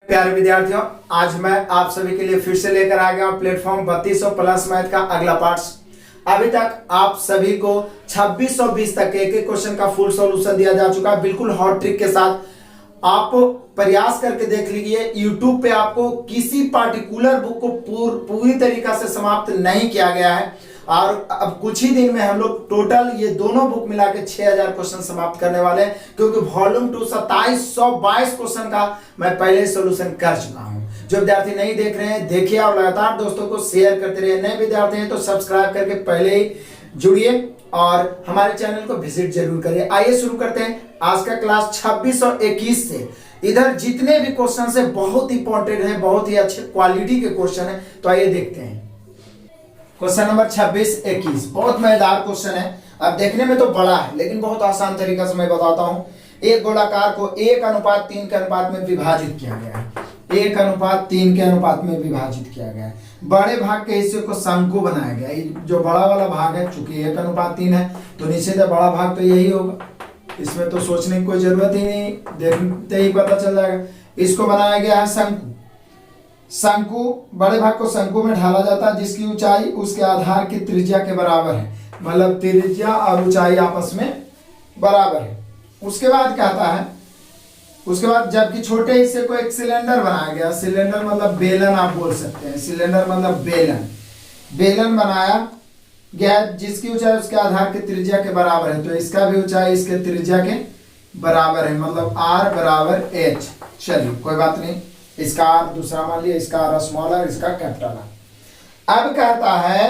प्यारे विद्यार्थियों, आज मैं आप सभी के लिए फिर से लेकर आ गया हूं प्लेटफॉर्म 3200 प्लस मैथ का अगला पार्ट। अभी तक आप सभी को 2620 तक के एक क्वेश्चन का फुल सॉल्यूशन दिया जा चुका है, बिल्कुल हॉट ट्रिक के साथ। आप प्रयास करके देख लीजिए, YouTube पे आपको किसी पार्टिकुलर बुक को पूरी तरीका से समाप्त नहीं किया गया है। और अब कुछ ही दिन में हम लोग टोटल ये दोनों बुक मिला के 6000 क्वेश्चन समाप्त करने वाले हैं, क्योंकि वॉल्यूम 2 2722 क्वेश्चन का मैं पहले सोल्यूशन कर चुका हूं। जो विद्यार्थी नहीं देख रहे हैं देखिए, और लगातार दोस्तों को शेयर करते रहिए। नए विद्यार्थी हैं तो सब्सक्राइब करके पहले ही जुड़िए और हमारे चैनल को विजिट जरूर करिए। आइए शुरू करते हैं आज का क्लास 26 और 21 से। इधर जितने भी क्वेश्चन है बहुत इंपॉर्टेंट है, बहुत ही अच्छे क्वालिटी के क्वेश्चन है, तो आइए देखते हैं। क्वेश्चन नंबर 26-21 बहुत मजेदार क्वेश्चन है। अब देखने में तो बड़ा है लेकिन बहुत आसान तरीका से मैं बताता हूं। एक गोलाकार को 1:3 के अनुपात में विभाजित किया गया है। 1:3 के अनुपात में विभाजित किया गया है। बड़े भाग के हिस्से को शंकु बनाया गया। जो बड़ा वाला भाग है, चूंकि 1:3 है तो निश्चित है बड़ा भाग तो यही होगा। इसमें तो सोचने की कोई जरूरत ही नहीं, देखते ही पता चल जाएगा। इसको बनाया गया है शंकु। शंकु, बड़े भाग को शंकु में ढाला जाता है जिसकी ऊंचाई उसके आधार की त्रिज्या के बराबर है। मतलब त्रिज्या और ऊंचाई आपस में बराबर है। उसके बाद कहता है, उसके बाद जबकि छोटे हिस्से को एक सिलेंडर बनाया गया। सिलेंडर मतलब बेलन आप बोल सकते हैं। सिलेंडर मतलब बेलन। बेलन बनाया गया जिसकी ऊंचाई उसके आधार की त्रिज्या के बराबर है। तो इसका भी ऊंचाई इसके त्रिज्या के बराबर है, मतलब R बराबर H। चलिए कोई बात नहीं, इसका R दूसरा मान लिया, इसका R स्मॉल है, इसका कैपिटल है। अब कहता है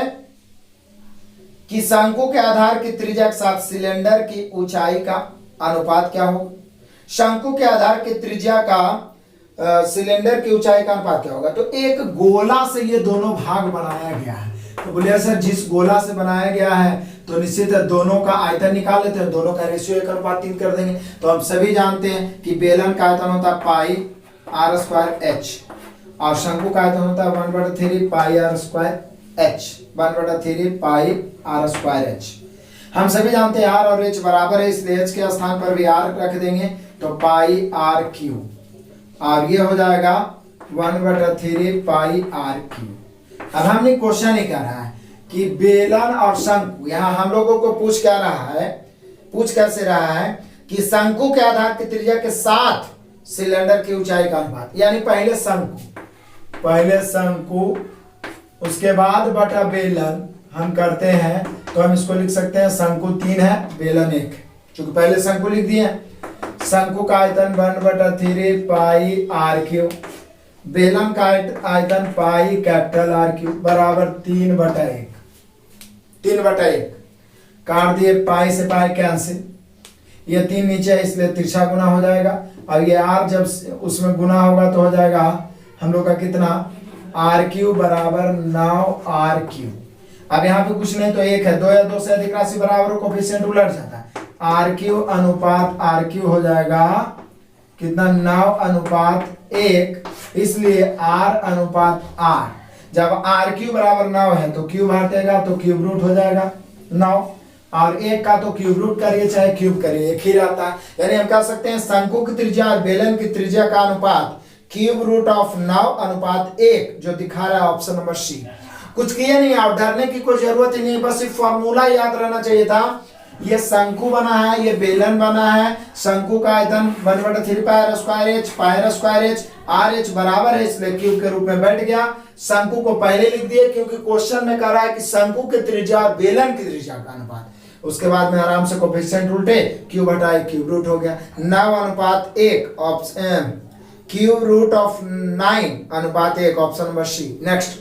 कि शंकु के आधार की त्रिज्या के साथ सिलेंडर की ऊंचाई का अनुपात क्या होगा। शंकु के आधार की त्रिज्या का सिलेंडर की ऊंचाई का अनुपात क्या होगा। तो एक गोला से ये दोनों भाग बनाया गया है। तो बोलिए सर जिस गोला से बनाया गया है तो निश्चित है दोनों का आयतन निकाल लेते हैं, दोनों का रेशियो 1:3 कर देंगे। तो हम सभी जानते हैं कि बेलन का आयतन होता है पाई R² H और शंकु का आयतन होता है 1/3 पाई R² H। 1/3 पाई R² H। हम सभी जानते हैं R और H बराबर है, इसलिए H के स्थान पर भी R रख देंगे तो पाई R³ और ये हो जाएगा 1/3 पाई R³। अब हमने क्वेश्चन ही कह रहा है कि बेलन और शंकु, यहाँ हम लोगों को पूछ क्या रहा है, पूछ कैसे रहा है कि शंकु के आधार की त्रिज्या के साथ सिलेंडर की ऊंचाई का अनुपात। यानी पहले शंकु उसके बाद बटा बेलन हम करते हैं, तो हम इसको लिख सकते हैं शंकु 3 है बेलन 1। चूंकि पहले शंकु लिख दिए, शंकु का आयतन 1/3 पाई R³ बेलन का आयतन पाई कैपिटल R³ बराबर 3/1। 3/1 काट दिए, पाई से पाई कैंसिल, ये 3 नीचे है इसलिए तिरछा गुना हो जाएगा। और ये R जब उसमें गुना होगा तो हो जाएगा हम लोग का कितना, R³ बराबर 9R³। अब यहाँ पे कुछ नहीं तो 1 है, 2 या 2 से अधिक राशि बराबर हो, कोफिशिएंट उलट जाता है। R³ अनुपात R³ हो जाएगा कितना, 9:1, इसलिए R अनुपात R। जब R³ बराबर 9 है तो क्यूब हटेगा तो क्यूब रूट हो जाएगा 9, और 1 का तो क्यूब रूट करिए चाहे क्यूब करिए एक ही रहता है। यानी हम कह सकते हैं शंकु की त्रिज्या और बेलन की त्रिज्या का अनुपात क्यूब रूट ऑफ 9:1, जो दिखा रहा है ऑप्शन नंबर C। कुछ किए नहीं, आप डरने की कोई जरूरत ही नहीं, बस फॉर्मूला याद रहना चाहिए था। ये शंकु बना है, ये बेलन बना है। शंकु का आयतन 1/3 पाई R² H, पाई R² H, RH बराबर है इसलिए क्यूब के रूप में बैठ गया। शंकु को पहले लिख दिए क्योंकि क्वेश्चन में कह रहा है कि शंकु की त्रिज्या और बेलन की त्रिज्या का अनुपात। उसके बाद में आराम से कोफिशिएंट उल्टे, क्यूब हटाए क्यूब रूट हो गया 9:1 option cube root of 9:1 option number C। Next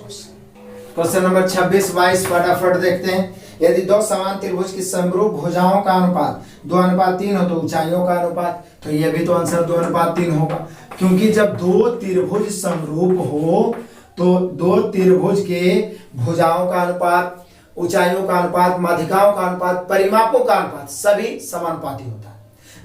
question number 26-22 फटाफट देखते हैं। यदि दो समान त्रिभुज की समरूप भुजाओं का अनुपात 2:3 हो तो ऊंचाइयों का अनुपात, तो ये भी तो आंसर 2:3 होगा, क्योंकि जब दो त्रिभुज समरूप हो तो दो त्रिभुज के भुजाओं का अनुपात, ऊंचाइयों का अनुपात, माध्यिकाओं का अनुपात, परिमापों का अनुपात सभी समानुपाती होता है।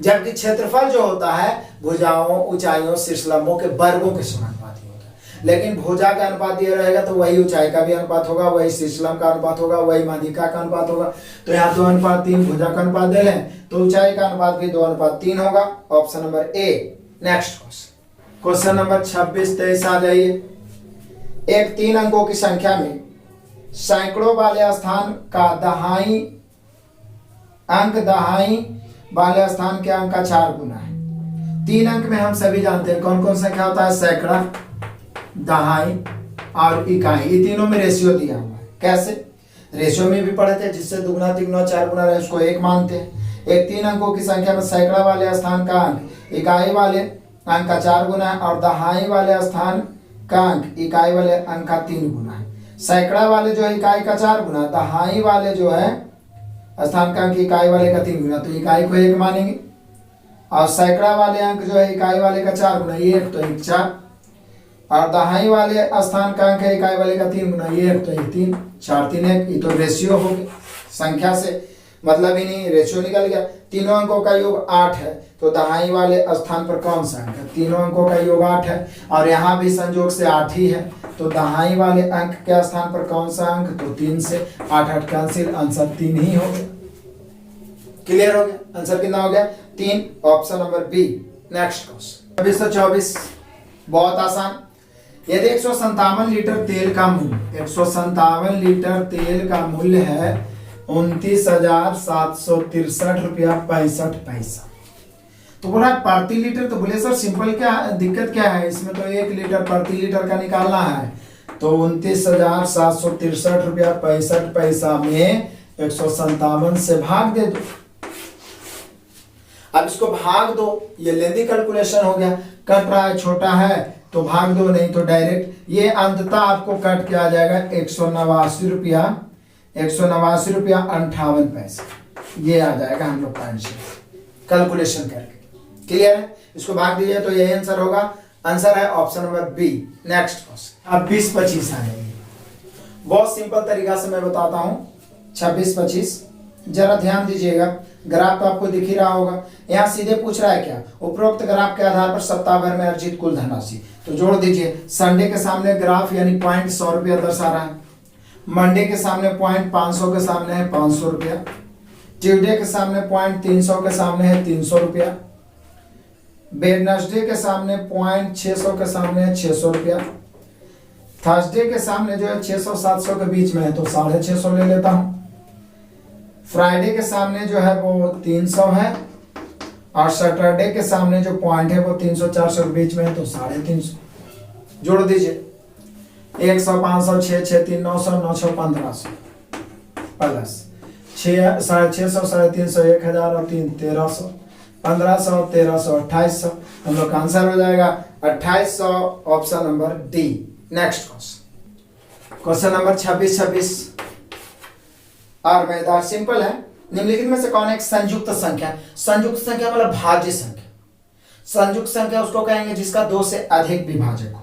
जबकि क्षेत्रफल जो होता है भुजाओं, ऊंचाइयों, शीर्षलंबों के वर्गों के समानुपाती होता है। लेकिन भुजा का अनुपात ये रहेगा तो वही ऊंचाई का भी अनुपात होगा, वही शीर्षलंब का अनुपात होगा, वही माध्यिका का अनुपात होगा। तो यहाँ 2:3 भुजा का अनुपात दे लें तो ऊंचाई का अनुपात भी 2:3 होगा। Option number A। Next question question number 26-23 आ जाइए। एक 3 अंकों की संख्या में सैकड़ों वाले स्थान का दहाई वाले स्थान के अंक का 4 गुना है। 3 अंक में हम सभी जानते हैं कौन कौन संख्या होता है, सैकड़ा, दहाई और इकाई। ये तीनों में रेशियो दिया हुआ है। कैसे? रेशियो में भी पढ़े थे, जिससे दुगुना तिगुना 4 गुना रहे उसको 1 मानते हैं। एक 3 अंकों की संख्या में सैकड़ा वाले स्थान का अंक इकाई वाले अंक का 4 गुना है और दहाई वाले स्थान का अंक इकाई वाले अंक का 3 गुना है। सैकड़ा वाले जो है इकाई का 4 गुना, दहाई वाले जो है स्थान का अंक इकाई वाले का 3 गुना, तो इकाई को 1 मानेंगे। और सैकड़ा वाले अंक जो है इकाई वाले का 4 गुना, ये 1 तो 1 4, और दहाई वाले स्थान का अंक है इकाई वाले का 3 गुना, ये 1 तो 1 3, 4 3 1। ये तो रेशियो हो गया, संख्या से मतलब ही नहीं, रेशियो निकल गया। तीनों अंकों का योग 8 है, तो दहाई वाले स्थान पर कौन सा अंक है? तीनों अंकों का योग 8 है और यहाँ भी संयोग से 8 ही है, तो दहाई वाले अंक के स्थान पर कौन सा अंक? तो 3 से 8 8 कैंसिल, आंसर 3 ही हो गया। क्लियर हो गया? आंसर कितना हो गया? 3, option number B. Next question 2624, बहुत आसान। यदि 157 लीटर तेल का मूल्य 157 लीटर तेल का मूल्य है 29,763 रुपया 65 पैसा, तो बोला प्रति लीटर। तो बोले सर सिंपल, क्या दिक्कत क्या है इसमें? तो 1 लीटर प्रति लीटर का निकालना है, तो 29,763 रुपया 65 पैसा में 157 से भाग दे दो। अब इसको भाग दो, ये लेंदी कैलकुलेशन हो गया। कट रहा है, छोटा है तो भाग दो, नहीं तो डायरेक्ट ये अंततः आपको कट के आ जाएगा 189 रुपया 58 पैसे। ये आ जाएगा हम लोग का आंसर कैलकुलेशन करके। क्लियर है? इसको भाग दीजिए तो यही आंसर होगा। आंसर है option number B. Next question अब 20-25 आएंगे। बहुत सिंपल तरीका से मैं बताता हूं। 26-25 जरा ध्यान दीजिएगा। ग्राफ तो आपको दिख ही रहा होगा। यहाँ सीधे पूछ रहा है क्या? उपरोक्त ग्राफ के आधार पर सप्ताह भर में अर्जित कुल धनराशि। तो जोड़ दीजिए। संडे के सामने ग्राफ यानी पॉइंट 100 रुपया दर्शा रहा है। मंडे के सामने पॉइंट 500 के सामने है 500 रुपया। ट्यूसडे के सामने पॉइंट 300 के सामने है 300 रुपया। वेडनेसडे के सामने पॉइंट 600 के सामने है 600 रुपया। थर्सडे के सामने जो है 600-700 के बीच में है तो 650 ले लेता हूं। फ्राइडे के सामने जो है वो 300 है और सैटरडे के सामने जो पॉइंट है वो 300-400 के बीच में है तो 350। जोड़ दीजिए। 100 500 6 6 3 900 900 1500 प्लस 6 650 350 1000 और 3 1300 1500 1300 2800। हम लोग का आंसर हो जाएगा 2800, option number D. Next question number 26-26 और मजेदार सिंपल है। निम्नलिखित में से कौन एक संयुक्त संख्या? संयुक्त संख्या मतलब भाज्य संख्या। संयुक्त संख्या उसको कहेंगे जिसका 2 से अधिक विभाजक हो।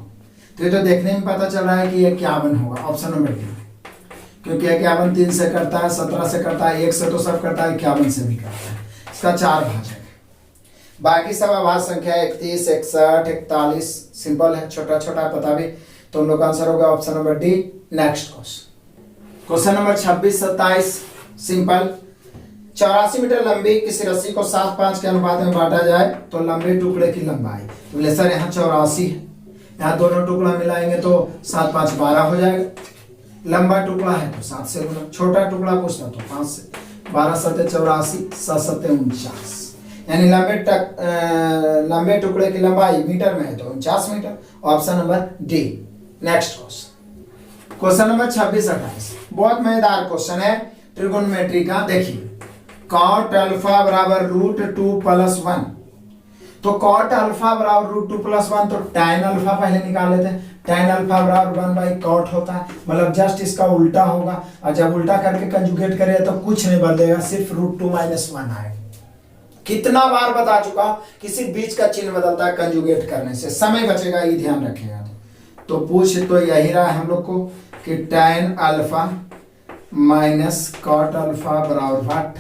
तो ये तो देखने में पता चल रहा है कि 51 होगा, ऑप्शन नंबर डी। क्योंकि 51 3 से करता है, 17 से करता है, 1 से तो सब करता है, 51 से भी करता है। इसका 4 भाजक है। बाकी सब अभाज्य संख्या 31 61 41 सिंपल है, छोटा छोटा पता भी। तो हम लोग का आंसर होगा option number D. Next question number 26-27 simple. 84 metre लंबी किसी रस्सी को 7-5 के अनुपात में बांटा जाए तो लंबे टुकड़े की लंबाई। तो बोले सर यहाँ 84 है, यहाँ दोनों टुकड़ा मिलाएंगे तो 7-5 12 हो जाएगा। लंबा टुकड़ा है तो 7 से गुना, छोटा टुकड़ा पूछना तो 5 से। 12 7 84 7 7 49, यानी लंबे टुकड़े की लंबाई मीटर में है तो 49 metre, option number D. Next question number 26-28 बहुत मजेदार क्वेश्चन है ट्रिगोनोमेट्री का। देखिए cot अल्फा बराबर √2 + 1, तो cot अल्फा बराबर √2 + 1 तो tan अल्फा पहले निकाल लेते हैं। tan अल्फा बराबर 1/cot होता है, मतलब जस्ट इसका उल्टा होगा। और जब उल्टा करके कंजुगेट करें तो कुछ नहीं बदलेगा, सिर्फ √2 - 1 आएगा। कितना बार बता चुका हूं, किसी बीच का चिन्ह बदलता है कंजुगेट करने से, समय बचेगा, ये ध्यान रखिएगा। तो पूछ तो यही रहा है हम लोग को कि tan अल्फा - cot अल्फा बराबर व्हाट।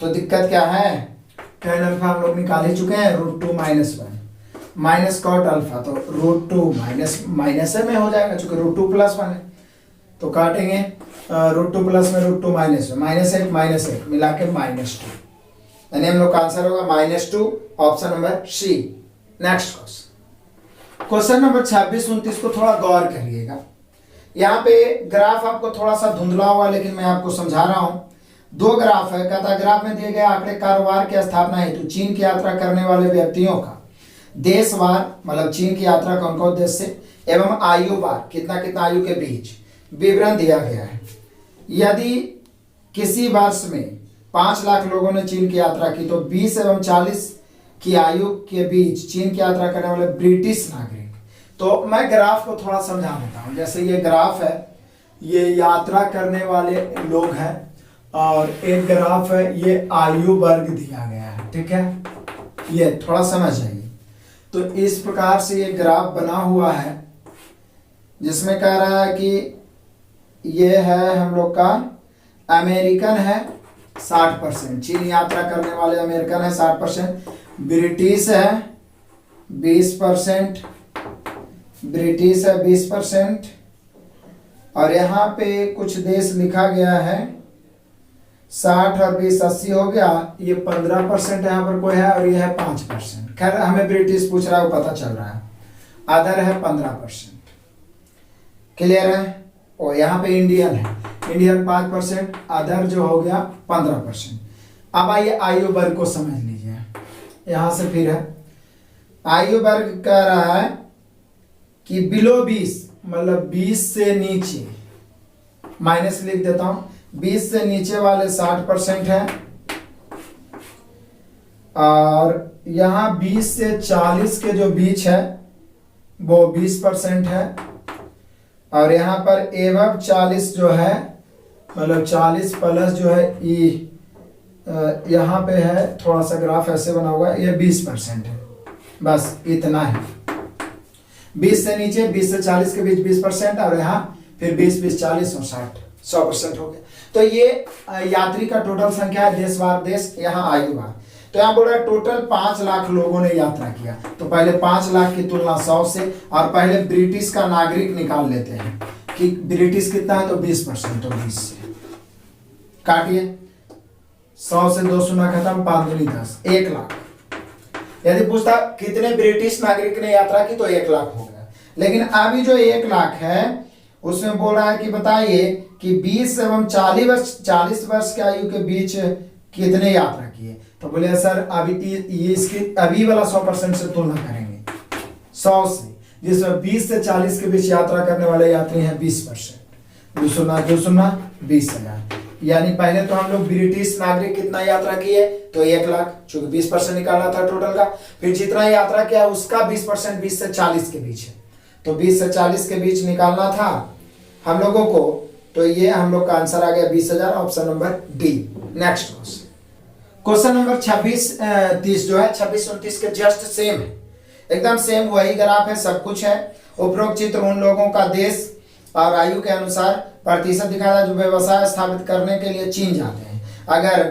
तो दिक्कत क्या है? tan अल्फा हम लोग निकाल ही चुके हैं, √2 - 1 cot अल्फा तो √2 माइनस में हो जाएगा, चूंकि √2 + 1 है तो काटेंगे √2 प्लस में √2 -1 मिला के -2, यानी हम लोग का आंसर होगा -2, option number C. Next question question number 26-29 को थोड़ा गौर करिएगा। यहाँ पे ग्राफ आपको थोड़ा सा धुंधला हुआ, लेकिन मैं आपको समझा रहा हूं। दो ग्राफ है। कहता ग्राफ में दिए गए आंकड़े कारोबार की स्थापना हेतु चीन की यात्रा करने वाले व्यक्तियों का देशवार, मतलब चीन की यात्रा कौन कौन देश से, एवं आयु वार, कितना कितना आयु के बीच विवरण दिया गया है। यदि किसी वर्ष में 5 लाख लोगों ने चीन की यात्रा की तो 20 एवं 40 की आयु के बीच चीन की यात्रा करने वाले ब्रिटिश नागरिक। तो मैं ग्राफ को थोड़ा समझा देता हूँ। जैसे ये ग्राफ है, ये यात्रा करने वाले लोग हैं, और एक ग्राफ है, ये आयु वर्ग दिया गया है। ठीक है, ये थोड़ा समझ जाइए। तो इस प्रकार से ये ग्राफ बना हुआ है, जिसमें कह रहा है कि ये है हम लोग का अमेरिकन है 60%, चीन यात्रा करने वाले अमेरिकन है 60%, ब्रिटिश है 20%, ब्रिटिश है 20%, और यहाँ पे कुछ देश लिखा गया है 60 और 20 80 हो गया, ये 15% यहाँ पर कोई है, और ये है 5%। खैर हमें ब्रिटिश पूछ रहा है, वो पता चल रहा है। अदर है 15%। क्लियर है। और यहाँ पे इंडियन है, इंडियन 5%, अदर जो हो गया 15%। अब आइए आयु वर्ग को समझ लीजिए। यहां से फिर है आयु वर्ग कह रहा है कि बिलो 20, मतलब 20 से नीचे, माइनस लिख देता हूं, 20 से नीचे वाले 60% है, और यहां 20 से 40 के जो बीच है वो 20% है, और यहाँ पर एवं 40 जो है, मतलब 40 प्लस जो है ई, यहाँ पे है थोड़ा सा ग्राफ ऐसे बना हुआ है, ये 20% है। बस इतना है। 20 से नीचे 20 से 40 के बीच 20%, और यहाँ फिर 20 20 40 और 60 100% हो गया। तो ये यात्री का टोटल संख्या है, देशवार देश, यहाँ आयुवार। तो यहाँ बोल रहा है टोटल 5 लाख लोगों ने यात्रा किया। तो पहले 5 लाख की तुलना 100 से, और पहले ब्रिटिश का नागरिक निकाल लेते हैं कि ब्रिटिश कितना है, तो 20%, तो 20 से काटिए, 100 से 2 शून्य खत्म, 5 दूनी 10, 1 लाख। यदि पूछता कितने ब्रिटिश नागरिक ने यात्रा की तो 1 लाख हो गया। लेकिन अभी जो 1 लाख है उसमें बोल रहा है कि बताइए कि 20 एवं 40 वर्ष के आयु के बीच कितने यात्रा किए। तो बोले सर अभी ये इसकी अभी वाला 100% से तुलना करेंगे 100 से, जिसमें 20 से 40 के बीच यात्रा करने वाले यात्री हैं 20%, 20,000, यानी पहले तो हम लोग ब्रिटिश नागरिक कितना यात्रा किए, तो 1 लाख, चूंकि 20% निकालना था टोटल का। फिर जितना यात्रा किया उसका 20% 20 से 40 के बीच है, तो 20 से 40 के बीच निकालना था हम लोगों को। तो ये हम लोग का आंसर आ गया 20,000, option number D. Next question number 26-30 जो है 26-29 के जस्ट सेम है, एकदम सेम वही ग्राफ है, सब कुछ है। उपरोक्त चित्र उन लोगों का देश और आयु के अनुसार प्रतिशत दिखाता है जो व्यवसाय स्थापित करने के लिए चीन जाते हैं। अगर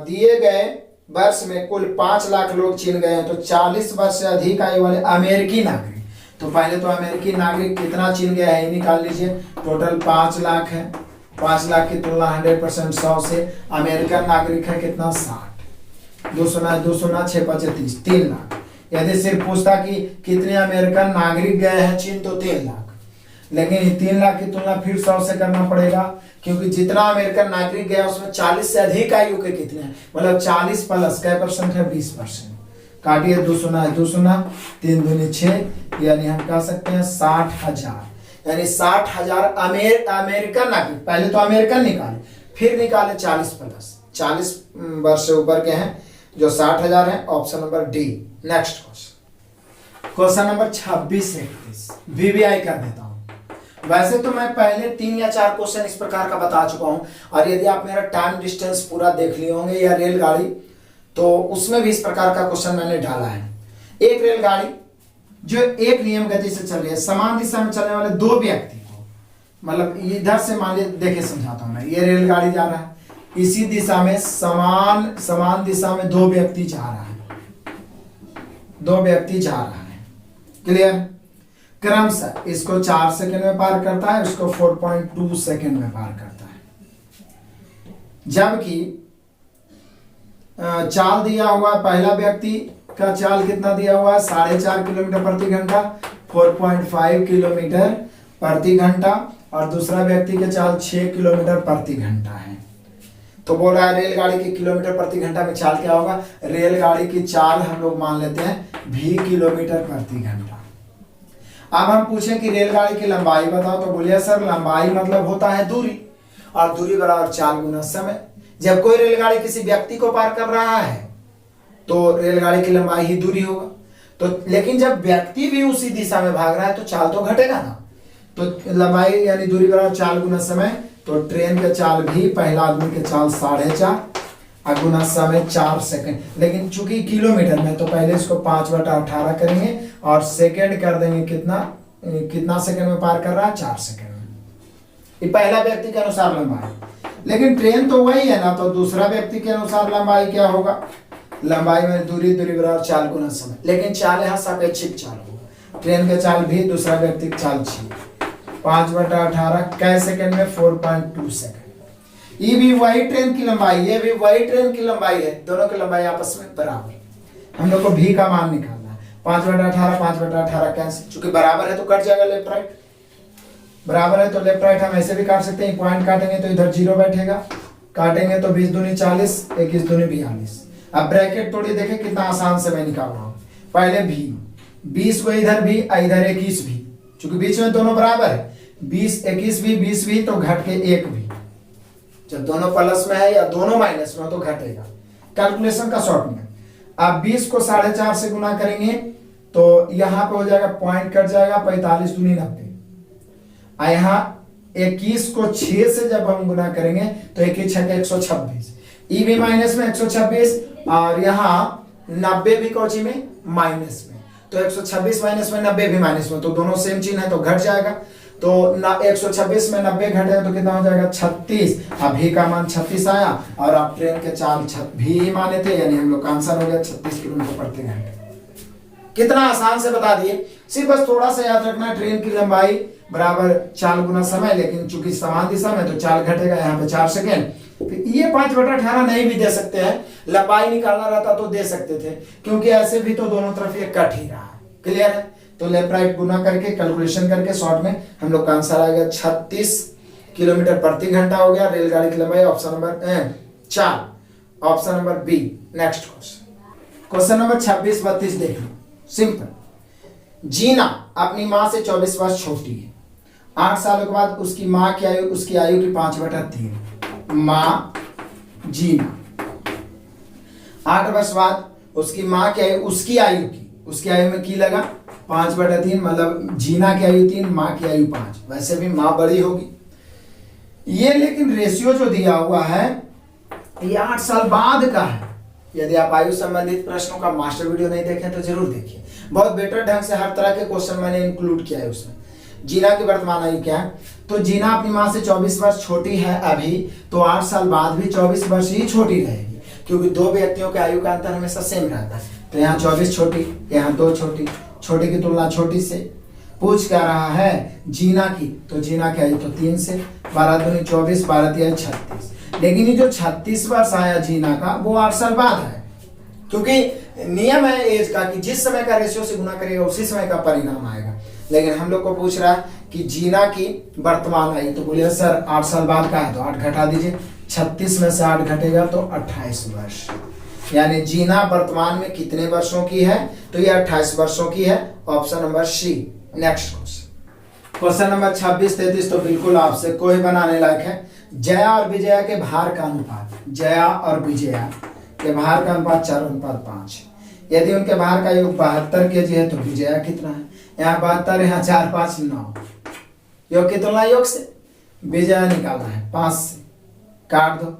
दिए गए वर्ष में कुल 5 लाख लोग चीन गए हैं, तो 40 वर्ष से अधिक आयु वाले अमेरिकी नागरिक, तो पहले तो अमेरिकी नागरिक कितना चीन गया है निकाल लीजिए। टोटल 5 लाख है, 5 लाख की तुलना 100% 100 से। अमेरिकन नागरिक है कितना 60, 2 6 5 30, 3 लाख। यदि सिर्फ पूछता कि कितने अमेरिकन नागरिक गए हैं चीन तो 3 लाख, लेकिन 3 लाख की तुलना फिर 100 से करना पड़ेगा, क्योंकि जितना अमेरिकन नागरिक गया उसमें 40 से अधिक आयु के कितने हैं, मतलब 40 प्लस कै परसेंट है 20%। काटिए 2 0 3 दूनी 6, यानी हम कह सकते हैं 60,000, यानी 60,000 अमेरिकन नागरिक। पहले तो अमेरिकन निकाले, फिर निकाले 40 प्लस, 40 वर्ष से ऊपर के हैं जो 60,000 है, option number D. Next question number 26-31 VVI कर देता हूं। वैसे तो मैं पहले 3 या 4 क्वेश्चन इस प्रकार का बता चुका हूं, और यदि आप मेरा टाइम डिस्टेंस पूरा देख लिए होंगे या रेलगाड़ी, तो उसमें भी इस प्रकार का क्वेश्चन मैंने डाला है। एक रेलगाड़ी जो एक नियम गति से चल रही है, समान दिशा में चलने वाले 2 व्यक्ति को, मतलब इधर से मान लीजिए, देखे समझाता हूं मैं। ये रेलगाड़ी जा रहा है, इसी दिशा में समान दिशा में 2 व्यक्ति जा रहा है, 2 व्यक्ति जा रहा है। क्लियर। क्रमशः इसको 4 सेकंड में पार करता है, उसको 4.2 सेकंड में पार करता है। जबकि चाल दिया हुआ पहला व्यक्ति का चाल कितना दिया हुआ है, 4.5 किलोमीटर प्रति घंटा, 4.5 किलोमीटर प्रति घंटा, और दूसरा व्यक्ति के चाल 6 किलोमीटर प्रति घंटा है। तो बोल रहा है रेलगाड़ी की किलोमीटर प्रति घंटा में चाल क्या होगा, रेलगाड़ी की चाल हम लोग मान लेते हैं भी किलोमीटर प्रति घंटा। अब हम पूछें कि रेलगाड़ी की लंबाई बताओ, तो बोलिए सर लंबाई मतलब होता है दूरी, और दूरी बराबर चाल गुना समय। जब कोई रेलगाड़ी किसी व्यक्ति को पार कर रहा है तो रेलगाड़ी की लंबाई ही दूरी होगा। तो लेकिन जब व्यक्ति भी उसी दिशा में भाग रहा है तो चाल तो घटेगा ना। तो लंबाई यानी दूरी बराबर चाल गुना समय। तो ट्रेन के चाल भी पहला आदमी के चाल 4.5 गुना समय 4 सेकंड, लेकिन चूंकि किलोमीटर में तो पहले इसको 5/18 करेंगे और सेकंड कर देंगे कितना सेकंड में पार कर रहा है, 4 सेकंड में। ये पहला व्यक्ति के अनुसार लंबाई, लेकिन ट्रेन तो वही है ना, तो दूसरा व्यक्ति के अनुसार लंबाई क्या होगा, लंबाई में दूरी बराबर चाल गुना समय, लेकिन चाल यहाँ सापेक्षिक चाल होगा। ट्रेन के चाल भी दूसरा व्यक्ति की चाल 5/18 कै सेकंड में 4.2 सेकंड। ये भी वही ट्रेन की लंबाई, ये भी वही ट्रेन की लंबाई है, दोनों की लंबाई आपस में बराबर। हम लोग को भी का मान निकालना है, 5/18 कैंसिल, चूंकि बराबर है तो कट जाएगा लेफ्ट राइट, बराबर है तो लेफ्ट राइट हम ऐसे भी काट सकते हैं। पॉइंट काटेंगे तो इधर 0 बैठेगा, काटेंगे तो 20 दूनी 40, 21 दूनी 42। अब ब्रैकेट तोड़िए, देखें कितना आसान से मैं निकाल रहा हूँ। पहले भी 20 को इधर भी, इधर 21 भी, चूंकि बीच में दोनों बराबर है, 20 21 भी 20 भी, तो घट के 1 भी। जब दोनों प्लस में है या दोनों माइनस में हो तो घटेगा। कैलकुलेशन का शॉर्ट में आप 20 को 4.5 से गुना करेंगे तो यहाँ पे हो जाएगा, पॉइंट कट जाएगा, 45 दूनी 90। यहाँ 21 को 6 से जब हम गुना करेंगे तो 1 6 126, ई भी माइनस में 126, और यहाँ 90 भी कोची में माइनस में, तो 126 माइनस में 90 भी माइनस में, तो दोनों सेम चिन्ह है तो घट जाएगा। तो 126 में 90 घटेगा तो कितना हो जाएगा, 36। अब भी का मान 36 आया, और आप ट्रेन के चाल भी माने थे, यानी हम लोग का आंसर हो गया 36 किलोमीटर प्रति घंटे। कितना आसान से बता दिए। सिर्फ बस थोड़ा सा याद रखना, ट्रेन की लंबाई बराबर चाल गुना समय, लेकिन चूंकि समान दिशा में तो चाल घटेगा, यहाँ पे 4 सेकेंड। ये 5/18 नहीं भी दे सकते हैं, लंबाई निकालना रहता तो दे सकते थे, क्योंकि ऐसे भी तो दोनों तरफ ये कट ही रहा है। क्लियर है, तो लेफ्ट राइट गुना करके कैलकुलेशन करके शॉर्ट में हम लोग का आंसर आ गया 36 किलोमीटर प्रति घंटा हो गया रेलगाड़ी की लंबाई। Option number 4, option number B. Next question number 26 32 देख लो, सिंपल। जीना अपनी माँ से 24 वर्ष छोटी है। 8 सालों के बाद उसकी माँ की आयु उसकी आयु की 5/3। माँ जीना 8 वर्ष बाद उसकी माँ की आयु उसकी आयु में की लगा 5/3, मतलब जीना की आयु 3, माँ की आयु 5। वैसे भी माँ बड़ी होगी ये, लेकिन रेशियो जो दिया हुआ है ये 8 साल बाद का है। यदि आप आयु संबंधित प्रश्नों का मास्टर वीडियो नहीं देखें तो जरूर देखिए, बहुत बेटर ढंग से हर तरह के क्वेश्चन मैंने इंक्लूड किया है उसमें। जीना की वर्तमान आयु क्या है, तो जीना अपनी माँ से 24 वर्ष छोटी है अभी, तो 8 साल बाद भी 24 वर्ष ही छोटी रहेगी, क्योंकि दो व्यक्तियों के आयु का अंतर हमेशा सेम रहता है। तो यहाँ 24 छोटी, यहाँ 2 छोटी, छोटी की तुलना छोटी से। पूछ क्या रहा है जीना की, तो जीना की आयु तो 3 से, 12 दूनी 24, 12 तिया 36। लेकिन ये जो 36 वर्ष आया जीना का वो 8 साल बाद है, क्योंकि नियम है एज का कि जिस समय का रेशियो से गुना करेगा उसी समय का परिणाम आएगा। लेकिन हम लोग को पूछ रहा है कि जीना की वर्तमान आयु, तो बोलिए सर 8 साल बाद का है तो 8 घटा दीजिए, 36 में से 8 घटेगा तो 28 वर्ष। यानी जीना वर्तमान में कितने वर्षों की है, तो ये 28 वर्षों की है। Option number C. Next question number 26 33 तो बिल्कुल आपसे कोई बनाने लायक है। जया और विजया के भार का अनुपात, जया और विजया के भार का अनुपात 4:5। यदि उनके भार का योग 72 kg है तो विजया कितना है, यहाँ 72, यहाँ 4 5 9, योग की तुलना योग से विजया निकालना है 5 से, काट दो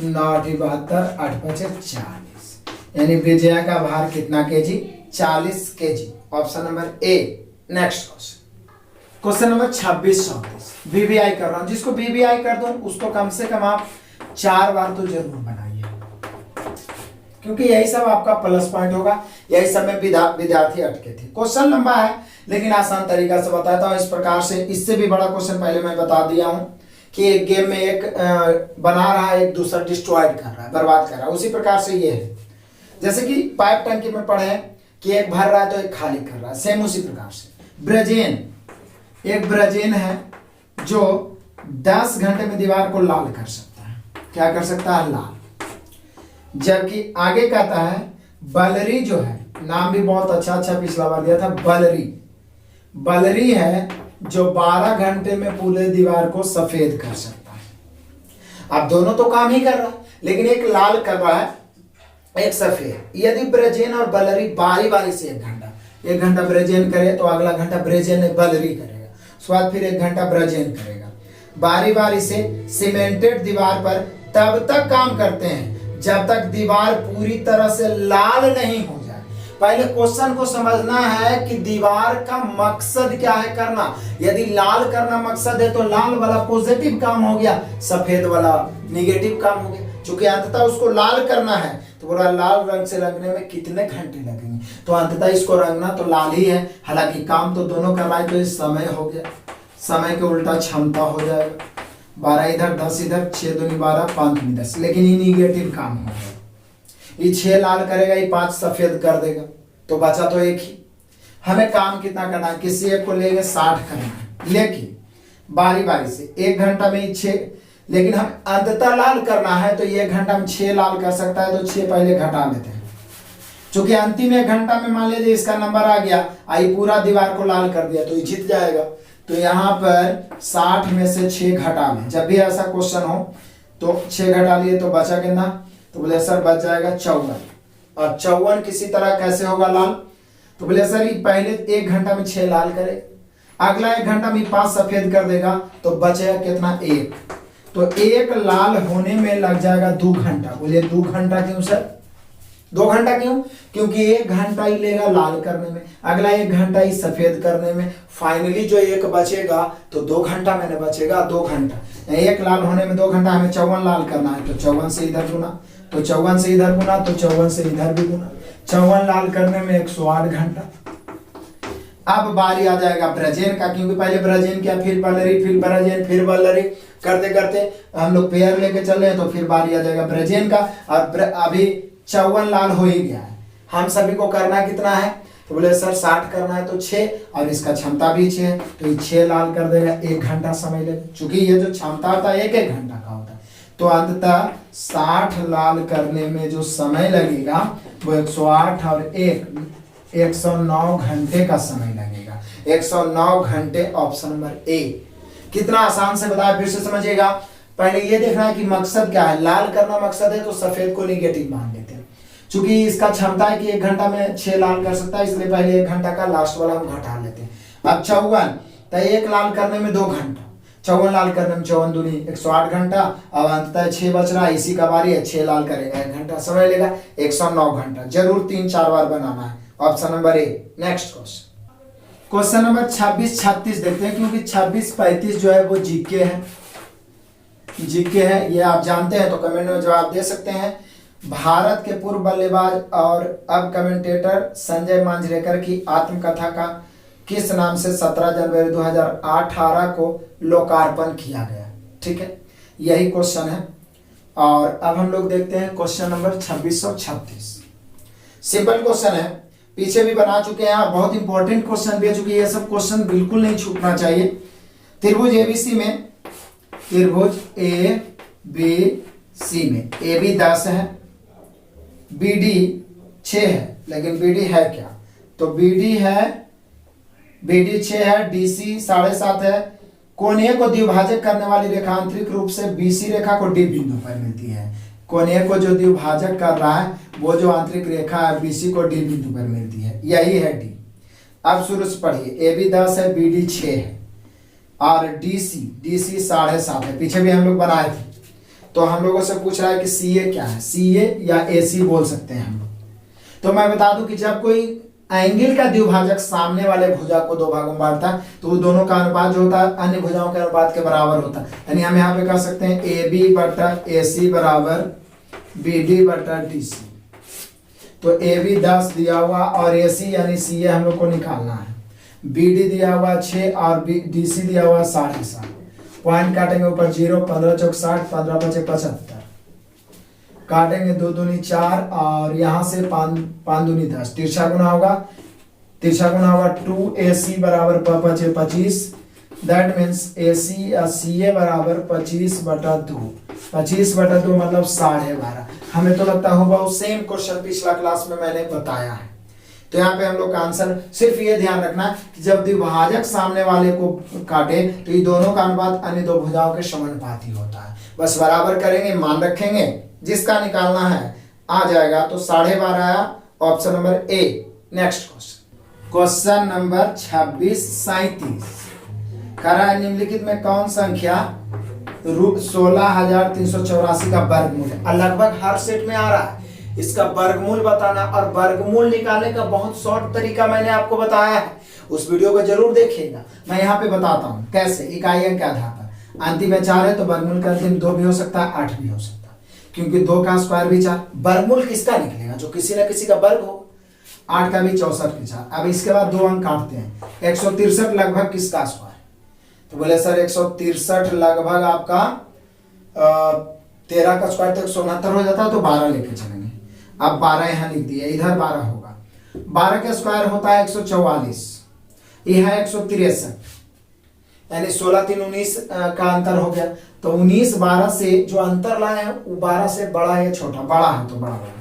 9 8 72, 8 5 40, यानी विजया का भार कितना KG, 40 kg। Option number A. Next question number 26 34 BBI कर रहा हूं, जिसको बीबीआई कर दूं उसको कम से कम आप 4 बार तो जरूर बनाइए, क्योंकि यही सब आपका प्लस पॉइंट होगा। यही सब में विद्यार्थी अटके थे। क्वेश्चन लंबा है लेकिन आसान तरीका से बताता हूं। इस प्रकार से, इससे भी बड़ा क्वेश्चन पहले मैं बता दिया हूं कि एक गेम में एक बना रहा है, एक दूसरा डिस्ट्रॉयड कर रहा है, बर्बाद कर रहा है। उसी प्रकार से ये है। जैसे कि पाइप टंकी में पढ़े हैं कि एक भर रहा है तो एक खाली कर रहा है, सेम उसी प्रकार से ब्रेजेन, एक ब्रेजेन है जो 10 घंटे में दीवार को लाल कर सकता है। क्या कर सकता है? लाल। जबकि आगे कहता है बलरी जो है, नाम भी बहुत अच्छा पिछला बार दिया था, बलरी है जो 12 घंटे में पूरे दीवार को सफेद कर सकता है। अब दोनों तो काम ही कर रहा है, लेकिन एक लाल कर रहा है एक सफेद। यदि ब्रेजेन और बलरी बारी बारी से एक घंटा ब्रेजेन करे तो अगला घंटा ब्रेजेन ने बलरी करेगा, उसके बाद फिर 1 घंटा ब्रेजेन करेगा। बारी बारी से सीमेंटेड दीवार पर तब तक काम करते हैं जब तक दीवार पूरी तरह से लाल नहीं हो जाए। पहले क्वेश्चन को समझना है कि दीवार का मकसद क्या है करना। यदि लाल करना मकसद है तो लाल वाला पॉजिटिव काम हो गया, सफेद वाला निगेटिव काम हो गया। चूंकि अंततः उसको लाल करना है तो बोला लाल रंग से रंगने में कितने घंटे लगेंगे, तो अंततः इसको रंगना तो लाल ही है। हालांकि काम तो दोनों कर रहा है, तो इस समय हो गया, समय के उल्टा क्षमता हो जाएगा। 12 इधर 10 इधर, 6 दूनी 12 5 दूनी 10, लेकिन ये निगेटिव काम हो गया। ये 6 लाल करेगा, ये 5 सफेद कर देगा, तो बचा तो एक ही। हमें काम कितना करना है? किसी एक को लेंगे 60 करना है, लेकिन बारी बारी से 1 घंटा में 6, लेकिन हम अंततः लाल करना है तो 1 घंटा में 6 लाल कर सकता है, तो 6 पहले घटा लेते हैं। चूंकि अंतिम 1 घंटा में मान लीजिए इसका नंबर आ गया, आई पूरा दीवार को लाल कर दिया तो ये जीत जाएगा। तो यहाँ पर 60 में से 6 घटा लें। जब भी ऐसा क्वेश्चन हो तो 6 घटा लिए तो बचा कितना? तो बोले सर बच जाएगा 54। और 54 किसी तरह कैसे होगा लाल? तो बोले सर ये पहले 1 घंटा में 6 लाल करे, अगला 1 घंटा में 5 सफेद कर देगा, तो बचेगा कितना? 1। तो 1 लाल होने में लग जाएगा 2 घंटा। बोलिए 2 घंटा क्यों सर? 2 घंटा क्यों? क्योंकि 1 घंटा ही लेगा लाल करने में, अगला 1 घंटा ही सफेद करने में, फाइनली जो 1 बचेगा तो 2 घंटा मैंने बचेगा 2 घंटा। 1 लाल होने में 2 घंटा, हमें 54 लाल करना है तो 54 से इधर गुना, तो 54 से इधर गुना, तो 54 से इधर भी गुना। 54 लाल करने में 108 घंटा। अब बारी आ जाएगा ब्रेजेन का, क्योंकि पहले ब्रेजेन किया, फिर बलरी, फिर ब्रेजेन, फिर बलरी, करते करते हम लोग पेयर लेके चल रहे हैं, तो फिर बारी आ जाएगा ब्रेजेन का। और अभी 54 लाल हो ही गया है। हम सभी को करना कितना है? तो बोले सर 60 करना है तो 6, और इसका क्षमता भी 6 है, तो ये 6 लाल कर देगा, 1 घंटा समय लेगा। चूंकि ये जो क्षमता होता है 1 घंटा का होता है, तो अंततः 60 लाल करने में जो समय लगेगा वो 108 और 109 घंटे का समय लगेगा। 109 घंटे, ऑप्शन नंबर ए। कितना आसान से बताया, फिर से समझिएगा। पहले ये देखना है कि मकसद क्या है। लाल करना मकसद है तो सफेद को निगेटिव मान लेते हैं। चूंकि इसका क्षमता है कि 1 घंटा में 6 लाल कर सकता है, इसलिए पहले 1 घंटा का लास्ट वाला हम घटा लेते हैं। अब 54, तो 1 लाल करने में 2 घंटा, 54 लाल करने में 54 दूनी 108 घंटा। अब अंततः 6 बच रहा है, इसी का बारी है, 6 लाल करेगा, 1 घंटा समय लेगा, 109 घंटा। जरूर 3-4 बार बनाना है, option number A. Next question number 26-36 देखते हैं, क्योंकि 26-35 जो है वो जीके है। जीके है, ये आप जानते हैं तो कमेंट में जवाब दे सकते हैं। भारत के पूर्व बल्लेबाज और अब कमेंटेटर संजय मांजरेकर की आत्मकथा का किस नाम से 17 जनवरी 2018 को लोकार्पण किया गया? ठीक है, यही क्वेश्चन है। और अब हम लोग देखते हैं क्वेश्चन नंबर 26 और 36। सिंपल क्वेश्चन है, पीछे भी बना चुके हैं और बहुत इंपॉर्टेंट क्वेश्चन भी है, चूंकि ये सब क्वेश्चन बिल्कुल नहीं छूटना चाहिए। त्रिभुज एबीसी में, त्रिभुज ए बी सी में ए बी 10 है, बी डी 6 है, लेकिन बी डी है क्या? तो बी डी है, बी डी 6 है, डी सी 7.5 है। कोणीय को द्विभाजक करने वाली रेखा आंतरिक रूप से बीसी रेखा को डी बिंदु पर मिलती है। कोणीय को जो द्विभाजक कर रहा है वो जो आंतरिक रेखा है बीसी को डी बिंदु पर मिलती है, यही है डी। अब शुरू से पढ़िए, ए बी 10 है, बी डी 6 है, और डी सी 7.5 है। पीछे भी हम लोग बनाए थे, तो हम लोगों से पूछ रहा है कि सी ए क्या है। सी ए या ए सी बोल सकते हैं हम लोग। तो मैं बता दूं कि जब कोई एंगल का द्विभाजक सामने वाले भुजा को 2 भागों में बांटता है तो वो दोनों का अनुपात जो होता है अन्य भुजाओं के अनुपात के बराबर होता है। यानी हम यहाँ पे कह सकते हैं ए बी बटा ए सी बराबर बी डी बटा डी सी। तो ए बी 10 दिया हुआ और ए सी यानी सी ए हम लोग को निकालना है। बी डी दिया हुआ 6 और डी सी दिया हुआ 7.5। पॉइंट काटेंगे ऊपर 0, 15 चौक 60, 15 बचे 75। काटेंगे 2 दूनी 4 और यहाँ से 5 दूनी 10, तिरछा गुना होगा 2AC बराबर 25, दैट मीन्स AC या CA बराबर 25/2, 25/2 मतलब 12.5। हमें तो लगता होगा वो सेम क्वेश्चन पिछला क्लास में मैंने बताया है। तो यहाँ पे हम लोग का आंसर, सिर्फ ये ध्यान रखना कि जब द्विभाजक सामने वाले को काटे तो ये दोनों का अनुपात अन्य दो भुजाओं के समानुपाती होता है। बस बराबर करेंगे, मान रखेंगे, जिसका निकालना है आ जाएगा। तो 12.5 आया, option number A. Next question number 26-37 कह रहा है निम्नलिखित में कौन संख्या 16,384 का वर्गमूल है। लगभग हर सेट में आ रहा है इसका वर्गमूल बताना, और वर्गमूल निकालने का बहुत शॉर्ट तरीका मैंने आपको बताया है, उस वीडियो को जरूर देखिएगा। मैं यहाँ पे बताता हूँ कैसे। इकाई अंक के आधार पर अंतिम में 4 है तो वर्गमूल का अंतिम 2 भी हो सकता है, 8 भी हो सकता है, क्योंकि 2 का स्क्वायर भी 4। वर्गमूल किसका निकलेगा? जो किसी न किसी का वर्ग हो। 8 का भी 64 के 4। अब इसके बाद 2 अंक काटते हैं। 163 लगभग किसका स्क्वायर? तो बोले सर 163 लगभग आपका 13 का स्क्वायर तो 169 हो जाता है, तो 12 लेके चलेंगे। अब 12 यहाँ लिख दिया, इधर 12 होगा। 12 का स्क्वायर होता है 144, यह है 163, यानी 16 3 19 का अंतर हो गया। तो 19 12 से जो अंतर लाए हैं वो 12 से बड़ा है छोटा? बड़ा है, तो बड़ा होगा।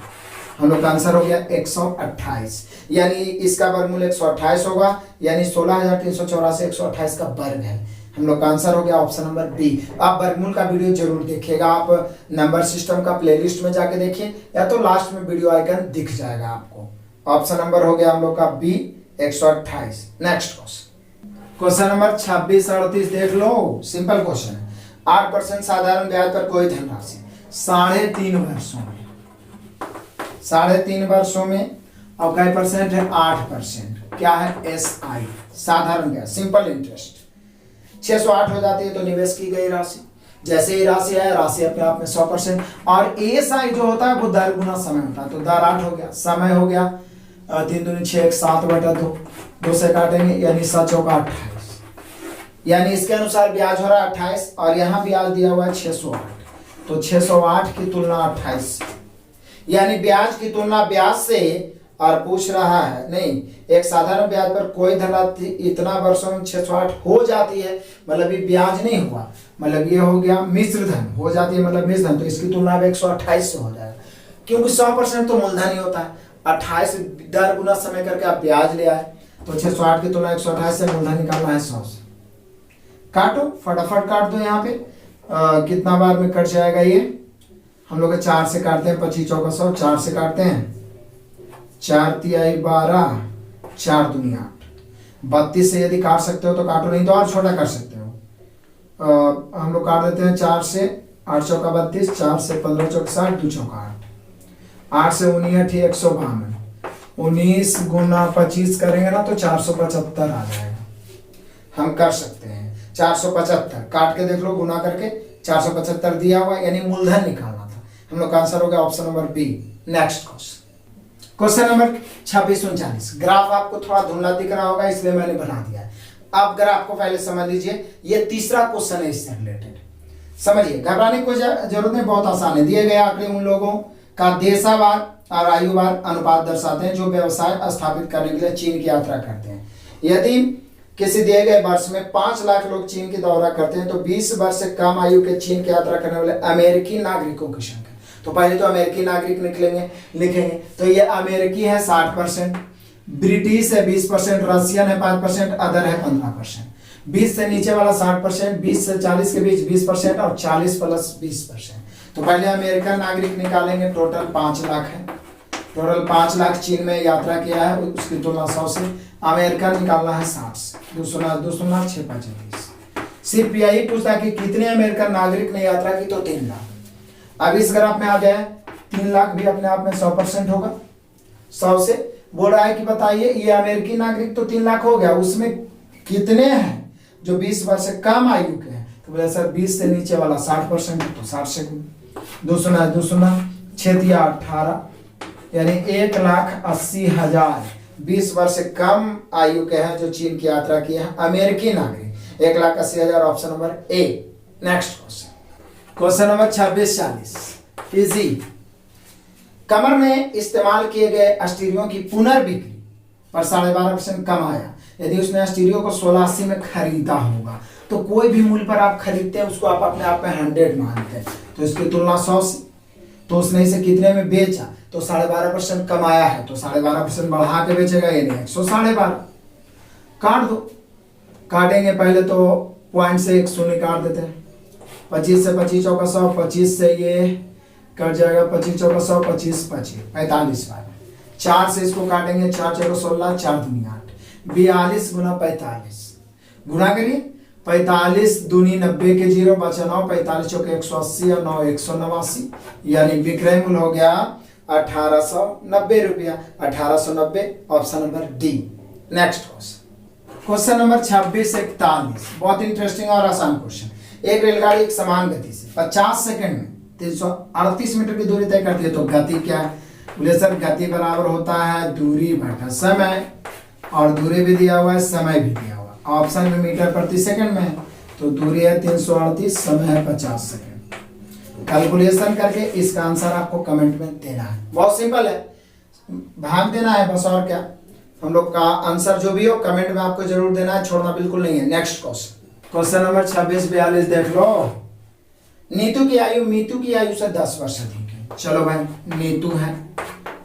हम लोग का आंसर हो गया 128, यानी इसका वर्गमूल 128 होगा, यानी 16,384 128 का वर्ग है। हम लोग का आंसर हो गया ऑप्शन नंबर बी। आप वर्गमूल का वीडियो जरूर देखिएगा, आप नंबर सिस्टम का प्लेलिस्ट में जाके देखिए, या तो लास्ट में वीडियो आइकन दिख जाएगा आपको। ऑप्शन नंबर हो गया हम लोग का बी, 128। नेक्स्ट क्वेश्चन नंबर 26-38 देख लो, सिंपल क्वेश्चन है। 8% साधारण ब्याज पर कोई धनराशि 3.5 वर्षों में, 3.5 वर्षों में, और क्या परसेंट है? 8%। क्या है? SI, साधारण ब्याज, सिंपल इंटरेस्ट। 608 हो जाती है तो निवेश की गई राशि, जैसे ही राशि है राशि अपने आप में 100%। और SI जो होता है वो दर गुना समय होता है, तो दर 8 हो गया, समय हो गया 3 दूनी 6, 7/2, 2 से काटेंगे, यानी 7 चौका 28, यानी इसके अनुसार ब्याज हो रहा है 28, और यहाँ ब्याज दिया हुआ है 608, तो 608 की तुलना 28, यानी ब्याज की तुलना ब्याज से। और पूछ रहा है नहीं, एक साधारण ब्याज पर कोई धनराशि इतना वर्षों में 608 हो जाती है, मतलब ये ब्याज नहीं हुआ, मतलब ये हो गया मिश्र धन हो जाती है, मतलब मिश्र धन, तो इसकी तुलना 128 से हो जाएगा, क्योंकि 100% तो मूलधन ही होता है। 28 दर गुना समय करके आप ब्याज ले आए, तो 608 की तुलना 128 से, मूलधन निकालना है 100 से। काटो, फटाफट काट दो। यहाँ पे कितना बार में कट जाएगा ये? हम लोग 4 से काटते हैं, 25 चौका 100, 4 से काटते हैं, 4 तिहाई 12, 4 दूनी 8। 32 से यदि काट सकते हो तो काटो, नहीं तो और छोटा कर सकते हो। हम लोग काट देते हैं 4 से 8 चौका 32, 4 से 15 चौका 60, 2 चौका 8, 8 से 19 152, 19 गुना 25 करेंगे ना तो 475 आ जाएगा। हम कर सकते हैं 475, काट के देख लो, गुना करके 475 दिया हुआ, यानी मूलधन निकालना था। हम लोग का आंसर हो गया option number B. Next question number 26-39। Graph आपको थोड़ा धुंधला दिख रहा होगा, इसलिए मैंने बना दिया है। आप ग्राफ को पहले समझ लीजिए, ये तीसरा क्वेश्चन है इससे रिलेटेड, समझिए, घबराने की कोई जरूरत नहीं, बहुत आसान है। दिए गए आंकड़े उन लोगों का देशावार और आयुवार अनुपात दर्शाते हैं जो व्यवसाय स्थापित करने के लिए चीन की यात्रा करते हैं। यदि किसी दिए गए वर्ष में 5 लाख लोग चीन की दौरा करते हैं तो 20 वर्ष से कम आयु के चीन की यात्रा करने वाले अमेरिकी नागरिकों की संख्या, तो पहले तो अमेरिकी नागरिक लिखेंगे, तो ये अमेरिकी है 60%, ब्रिटिश है 20%, रशियन है 5%, अदर है 15%। 20 से नीचे वाला 60%, 20 से 40 के बीच 20%, और 40 प्लस 20%। तो पहले अमेरिकन नागरिक निकालेंगे, टोटल 5 लाख है, टोटल 5 लाख चीन में यात्रा किया है, उसकी तुलना 100 से, अमेरिकन निकालना है 60 से, 2 6 5 30। सिर्फ यही पूछता कि कितने अमेरिकन नागरिक ने यात्रा की, तो 3 लाख। अब इस ग्राफ में आ गया 3 लाख भी अपने आप में 100% होगा, 100 से। बोल रहा है कि बताइए ये अमेरिकी नागरिक तो 3 लाख हो गया, उसमें कितने हैं जो 20 वर्ष से कम आयु के हैं? तो बोले सर 20 से नीचे वाला 60%, तो 60 से 2 6 18, यानी 1,80,000 20 वर्ष से कम आयु के हैं जो चीन की यात्रा की है, अमेरिकी नागरिक 1,80,000, option number A. Next question number 26-40, easy. कमर में इस्तेमाल किए गए स्टीरियो की पुनर्बिक्री पर 12.5% कम आया यदि उसने स्टीरियो को 1680 में खरीदा होगा। तो कोई भी मूल्य पर आप खरीदते हैं उसको आप अपने आप में 100 मानते हैं, तो इसकी तुलना 100 से, तो उसने इसे कितने में बेचा, तो 12.5% कम आया है, तो 12.5% बढ़ा के बेचेगा, ये नहीं 112.5 काट दो। काटेंगे पहले तो पॉइंट से एक शून्य काट देते हैं, 25 से 25 चौका 100, 25 से ये कट जाएगा 25 चौका 100, 25 25 45 बार 4 से इसको काटेंगे, 4 चौका 16, 4 दूनी 8, 42 गुना 45 गुना करिए, 45 दूनी 90 के 0 बचा 9, 45 चौके 180 और 9 189, यानी विक्रय मूल्य हो गया 1890 रुपया। 1890 option number D. Next question number 2641, बहुत इंटरेस्टिंग और आसान क्वेश्चन। एक रेलगाड़ी एक समान गति से 50 सेकंड में 338 मीटर की दूरी तय करती है, तो गति क्या है? बोले सर गति बराबर होता है दूरी बटा समय, और दूरी भी दिया हुआ है, समय भी दिया हुआ है। ऑप्शन में मीटर प्रति सेकंड में है, तो दूरी है 338, समय है 50 सेकंड। कैलकुलेशन करके इसका आंसर आपको कमेंट में देना है, बहुत सिंपल है, भाग देना है बस, और क्या। हम लोग का आंसर जो भी हो कमेंट में आपको जरूर देना है, छोड़ना बिल्कुल नहीं है। नेक्स्ट क्वेश्चन नंबर 2642 देख लो। नीतू की आयु मीतू की आयु से 10 वर्ष अधिक है। चलो भाई, नीतू है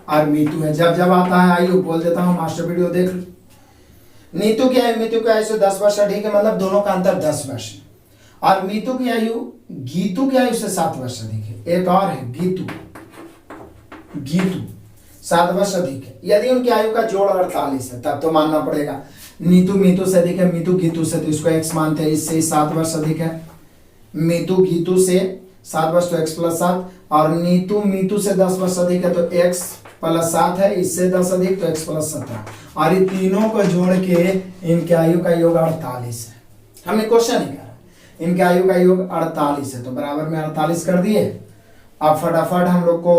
और मीतू है, जब जब आता है आयु बोल देता हूँ, मास्टर वीडियो देख लो। नीतू की आयु मीतू की आयु से 10 वर्ष अधिक है, मतलब दोनों का अंतर 10 वर्ष है। और मीतू की आयु गीतू की आयु से 7 वर्ष अधिक है। एक और है गीतू, गीतू 7 वर्ष अधिक है। यदि उनकी आयु का जोड़ 48 है तब तो मानना पड़ेगा नीतू मीतू से अधिक है, मीतू गीतू से, तो इसको x मानते हैं, इससे 7 वर्ष अधिक है। मीतू गीतू से 7 वर्ष तो x + 7, और नीतू मीतू से 10 वर्ष अधिक है तो x + 7 है, इससे 10 अधिक तो x + 17, और ये तीनों को जोड़ के इनके आयु का योग 48 है। हमने क्वेश्चन ही करा, इनके आयु का योग 48 है, तो बराबर में 48 कर दिए। अब फटाफट हम लोग को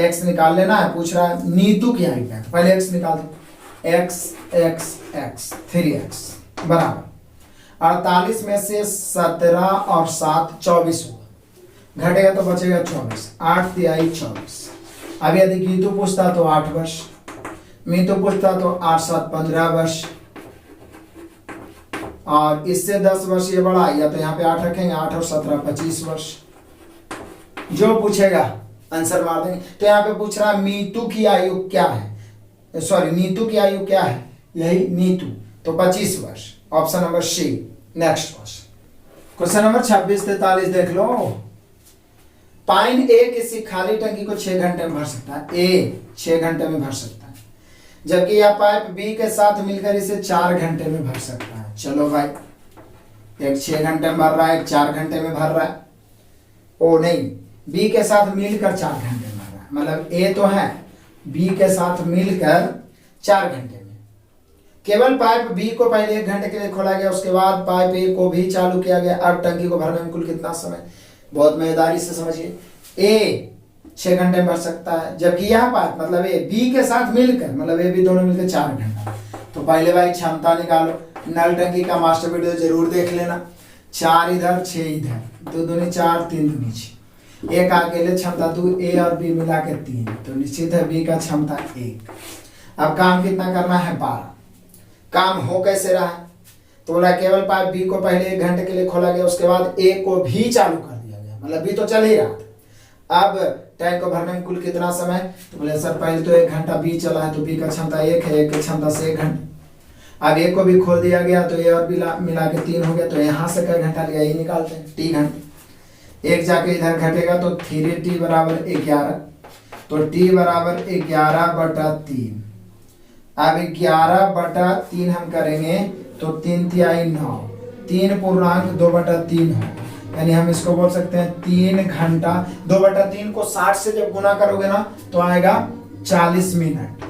x निकाल लेना है, पूछ रहा है नीतू की आयु क्या है, तो पहले x निकाल दो, x x x 3x बराबर 48 में से 17 और 7 24 होगा, घटेगा तो बचेगा 24, 8 तिहाई 24। अब यदि गीतू पूछता तो 8 वर्ष, मीतू पूछता तो 8 7 15 वर्ष, और इससे 10 वर्ष ये बड़ा, या तो यहाँ पे 8 रखेंगे, 8 और 17 25 वर्ष। जो पूछेगा आंसर मार देंगे। तो यहाँ पे पूछ रहा है मीतू की आयु क्या है, सॉरी नीतू की आयु क्या है, यही नीतू, तो 25 वर्ष, option number C. Next question number 2643 देख लो। पाइन ए किसी खाली टंकी को 6 घंटे में भर सकता है, ए 6 घंटे में भर सकता है, जबकि यह पाइप बी के साथ मिलकर इसे 4 घंटे में भर सकता है। चलो भाई, एक 6 घंटे में भर रहा है, एक 4 घंटे में भर रहा है, ओ नहीं, बी के साथ मिलकर 4 घंटे में भर रहा है, मतलब ए तो है, बी के साथ मिलकर 4 घंटे में। केवल पाइप बी को पहले 1 घंटे के लिए खोला गया, उसके बाद पाइप ए को भी चालू किया गया। अब टंकी को भरने में कुल कितना समय, बहुत मजेदारी से समझिए। ए 6 घंटे में भर सकता है, जबकि यह पाइप मतलब ए बी के साथ मिलकर, मतलब ए बी दोनों मिलकर 4 घंटा। तो पहले भाई क्षमता निकालो, नल टंकी का मास्टर वीडियो जरूर देख लेना। 4 इधर 6 इधर, 2 दूनी 4 3 दूनी 6, एक अकेले क्षमता 2, ए और बी मिला के 3, तो निश्चित है बी का क्षमता 1। अब काम कितना करना है, 12। काम हो कैसे रहा है, तो बोला केवल पाइप बी को पहले 1 घंटे के लिए खोला गया, उसके बाद ए को भी चालू कर दिया गया, मतलब बी तो चल ही रहा था। अब टैंक को भरने में कुल कितना समय, तो बोले सर पहले तो 1 घंटा बी चला है, तो बी का क्षमता 1 है, 1 की क्षमता से 1 घंटा। अब ए को भी खोल दिया गया, तो ए और बी मिला के 3 हो गया, तो यहाँ से कई घंटा लिया, ये निकालते हैं टी घंटे। 1 जाके इधर घटेगा तो 3t बराबर 11, तो t बराबर 11/3। अब 11/3 हम करेंगे तो 3 तिहाई 9, 3 पूर्णांक 2/3 हो, यानी हम इसको बोल सकते हैं 3 घंटा। 2/3 को 60 से जब गुना करोगे ना तो आएगा 40 मिनट।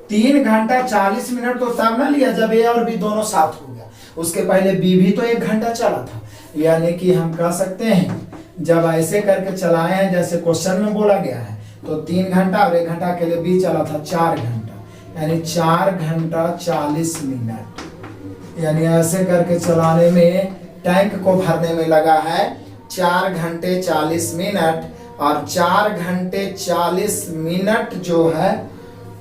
3 घंटा 40 मिनट तो तब ना लिया जब ए और बी दोनों साथ हो गया, उसके पहले बी भी तो 1 घंटा चला था, यानी कि हम कह सकते हैं जब ऐसे करके चलाए हैं जैसे क्वेश्चन में बोला गया है, तो 3 घंटा और 1 घंटा के लिए बी चला था 4 घंटा, यानी 4 घंटा 40 मिनट। यानी ऐसे करके चलाने में टैंक को भरने में लगा है 4 घंटे 40 मिनट, और 4 घंटे 40 मिनट जो है,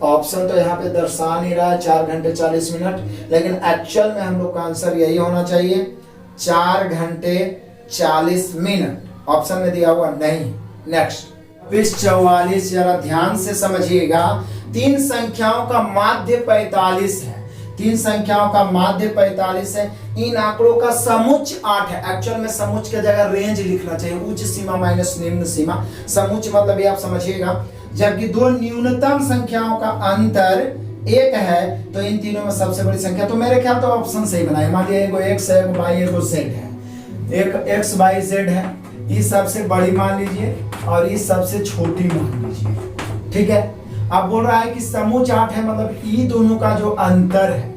ऑप्शन तो यहाँ पे दर्शा नहीं रहा है 4 घंटे 40 मिनट, लेकिन एक्चुअल में हम लोग का आंसर यही होना चाहिए 4 घंटे 40 मिनट। ऑप्शन में दिया हुआ नहीं। नेक्स्ट 44 जरा ध्यान से समझिएगा। 3 संख्याओं का माध्य 45 है। 3 संख्याओं का माध्य 45 है। इन आंकड़ों का समुच्च 8 है। एक्चुअल में समुच्च की जगह रेंज लिखना चाहिए, उच्च सीमा माइनस निम्न सीमा। समुच्च मतलब ये आप समझिएगा, जबकि 2 न्यूनतम संख्याओं का अंतर 1 है तो इन तीनों में सबसे बड़ी संख्या, तो मेरे ख्याल तो ऑप्शन सही बनाए। मान लिया एगो x है, एगो y, एगो z है, एक x y z है, ये सबसे बड़ी मान लीजिए और ये सबसे छोटी मान लीजिए, ठीक है। अब बोल रहा है कि समुच्च 8 है, मतलब ये दोनों का जो अंतर है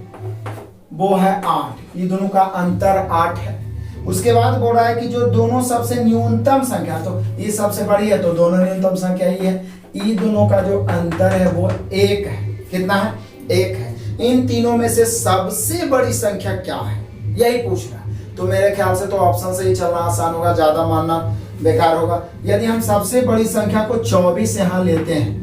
वो है 8, ये दोनों का अंतर 8 है। उसके बाद बोल रहा है कि जो दोनों सबसे न्यूनतम संख्या, तो ये सबसे बड़ी है तो दोनों न्यूनतम संख्या ही है, ये दोनों का जो अंतर है वो 1 है। कितना है? 1 है। इन तीनों में से सबसे बड़ी संख्या क्या है, यही पूछ रहा है। तो मेरे ख्याल से तो ऑप्शन से ही चलना आसान होगा, ज्यादा मानना बेकार होगा। यदि हम सबसे बड़ी संख्या को 24 यहाँ लेते हैं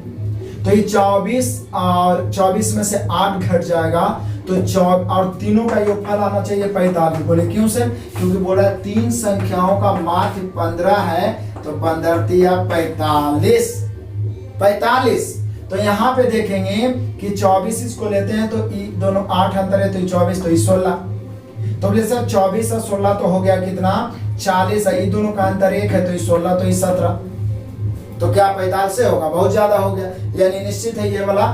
तो ये 24 और 24 में से 8 घट जाएगा तो और तीनों का योगफल आना चाहिए 45। बोले क्यों से? क्योंकि बोला 3 संख्याओं का माध्य 15 है तो 15 या 45। तो यहाँ पे देखेंगे कि 24 इसको लेते हैं तो दोनों 8 अंतर है तो 24 तो 16। तो बोले सर 24 और 16 तो हो गया कितना? 40 है। ये दोनों का अंतर 1 है तो 16 तो 17। तो क्या 45 से होगा? बहुत ज्यादा हो गया, यानी निश्चित है ये वाला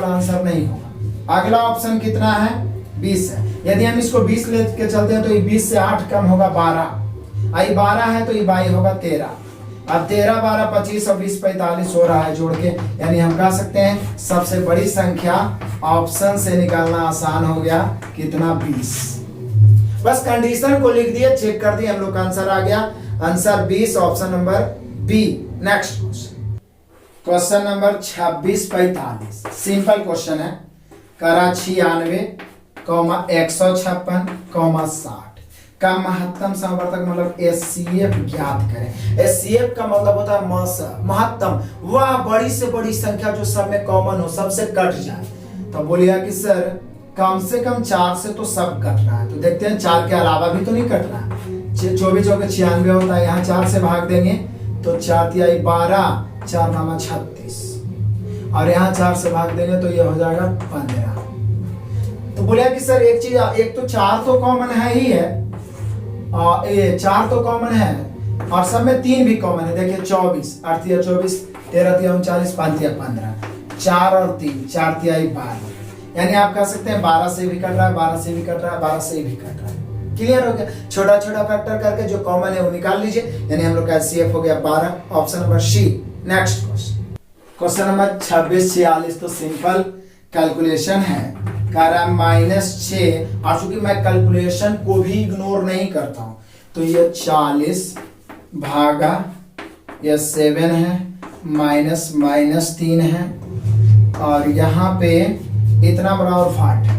आंसर नहीं होगा। अगला ऑप्शन कितना है? 20 है। यदि हम इसको 20 लेके चलते हैं तो ये 20 से 8 कम होगा 12। आई 12 है तो ये 22 होगा 13। अब 13 12 25 और 20 45 हो रहा है जोड़ के, यानी हम कह सकते हैं सबसे बड़ी संख्या ऑप्शन से निकालना आसान हो गया। कितना? 20। बस कंडीशन को लिख दिए, चेक कर दिए, हम लोग का आंसर आ गया। Answer 20, option number B. Next question number 26 45 simple question है। करा 96, 156, 60 का महत्तम समवर्तक मतलब एचसीएफ ज्ञात करें। एचसीएफ का मतलब होता है महत्तम, वह बड़ी से बड़ी संख्या जो सब में कॉमन हो, सबसे कट जाए। तो बोलिए कि सर कम से कम 4 से तो सब कट रहा है, तो देखते हैं 4 के अलावा भी तो नहीं कट रहा है। 24 चौके 96 होता है, यहाँ 4 से भाग देंगे तो 4 तिहाई 12, 4 नामा 36 और यहाँ 4 से भाग देंगे तो ये हो जाएगा 15। तो बोलिए कि सर एक चीज, एक तो 4 तो कॉमन है ही है, ये 4 तो कॉमन है और सब में 3 भी कॉमन है। देखिए 24, 8 तिया 24, 13 तिया 39, 5 तिया 15, 4 और 3, 4 तिहाई 12, यानी आप कह सकते हैं 12 से भी कट रहा है, 12 से भी कट रहा है, 12 से भी कट रहा है। क्लियर हो गया? छोटा छोटा फैक्टर करके जो कॉमन है वो निकाल लीजिए, यानी हम लोग का एचसीएफ हो गया 12, option number C. Next question number 26 46 तो सिंपल कैलकुलेशन है। कह रहा है -6, और चूंकि मैं कैलकुलेशन को भी इग्नोर नहीं करता हूं तो ये 40 भागा ये 7 है -3 है और यहाँ पे इतना बड़ा और 8 है।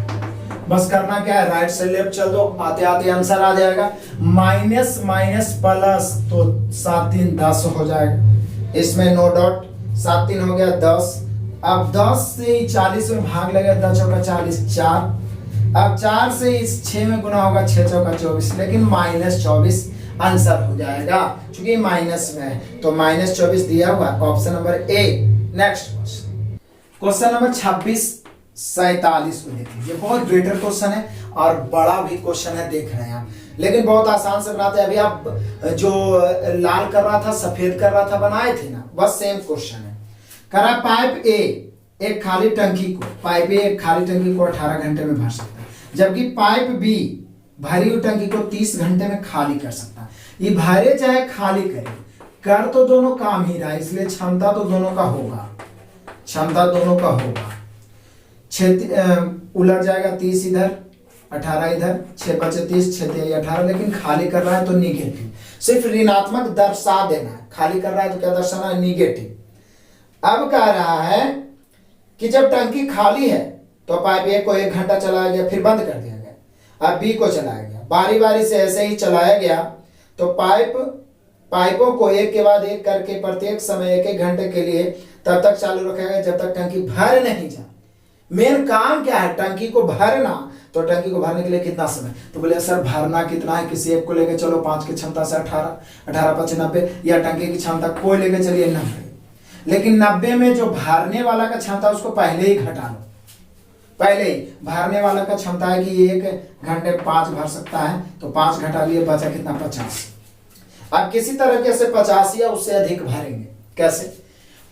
बस करना क्या है, राइट से लेफ्ट चल दो, आते आते आंसर आ जाएगा। माइनस माइनस प्लस तो 7 3 10 हो जाएगा, इसमें नो डाउट। 7 3 हो गया 10। अब 10 से 40 में भाग लगेगा, 10 चौका 40 4। अब 4 से इस 6 में गुना होगा, 6 चौका 24, लेकिन -24 आंसर हो जाएगा क्योंकि माइनस में है। तो -24 दिया हुआ, option number A. Next question number 26 47 को देखिए। ये बहुत बेटर क्वेश्चन है और बड़ा भी क्वेश्चन है, देख रहे हैं आप, लेकिन बहुत आसान से बनाते हैं। अभी आप जो लाल कर रहा था सफेद कर रहा था बनाए थे ना, बस सेम क्वेश्चन है। करा पाइप ए एक खाली टंकी को, पाइप ए एक खाली टंकी को 18 घंटे में भर सकता है, जबकि पाइप बी भरी हुई टंकी को 30 घंटे में खाली कर सकता है। ये भरे चाहे खाली करे, कर तो दोनों काम ही रहा है, इसलिए क्षमता तो दोनों का होगा, क्षमता दोनों का होगा। उलट जाएगा 30 इधर 18 इधर, 6 5 30, 6 3 18, लेकिन खाली कर रहा है तो निगेटिव, सिर्फ ऋणात्मक दर्शा देना है। खाली कर रहा है तो क्या दर्शाना है? निगेटिव। अब कह रहा है कि जब टंकी खाली है तो पाइप ए को 1 घंटा चलाया गया, फिर बंद कर दिया गया। अब बी को चलाया गया, बारी बारी से ऐसे ही चलाया गया तो पाइप पाइपों को एक के बाद एक करके प्रत्येक समय 1-1 घंटे के लिए तब तक चालू रखेगा जब तक टंकी भर नहीं जाए। मेन काम क्या है? टंकी को भरना। तो टंकी को भरने के लिए कितना समय? तो बोले सर भरना कितना है, किसी एक को लेके चलो 5 की क्षमता से 18 90, या टंकी की क्षमता कोई लेके चलिए 90। लेकिन 90 में जो भरने वाला का क्षमता उसको पहले ही घटा लो। पहले ही भरने वाला का क्षमता है कि 1 घंटे 5 भर सकता है, तो 5 घटा लिए, बचा कितना? 50। अब किसी तरीके से 50 या उससे अधिक भरेंगे। कैसे?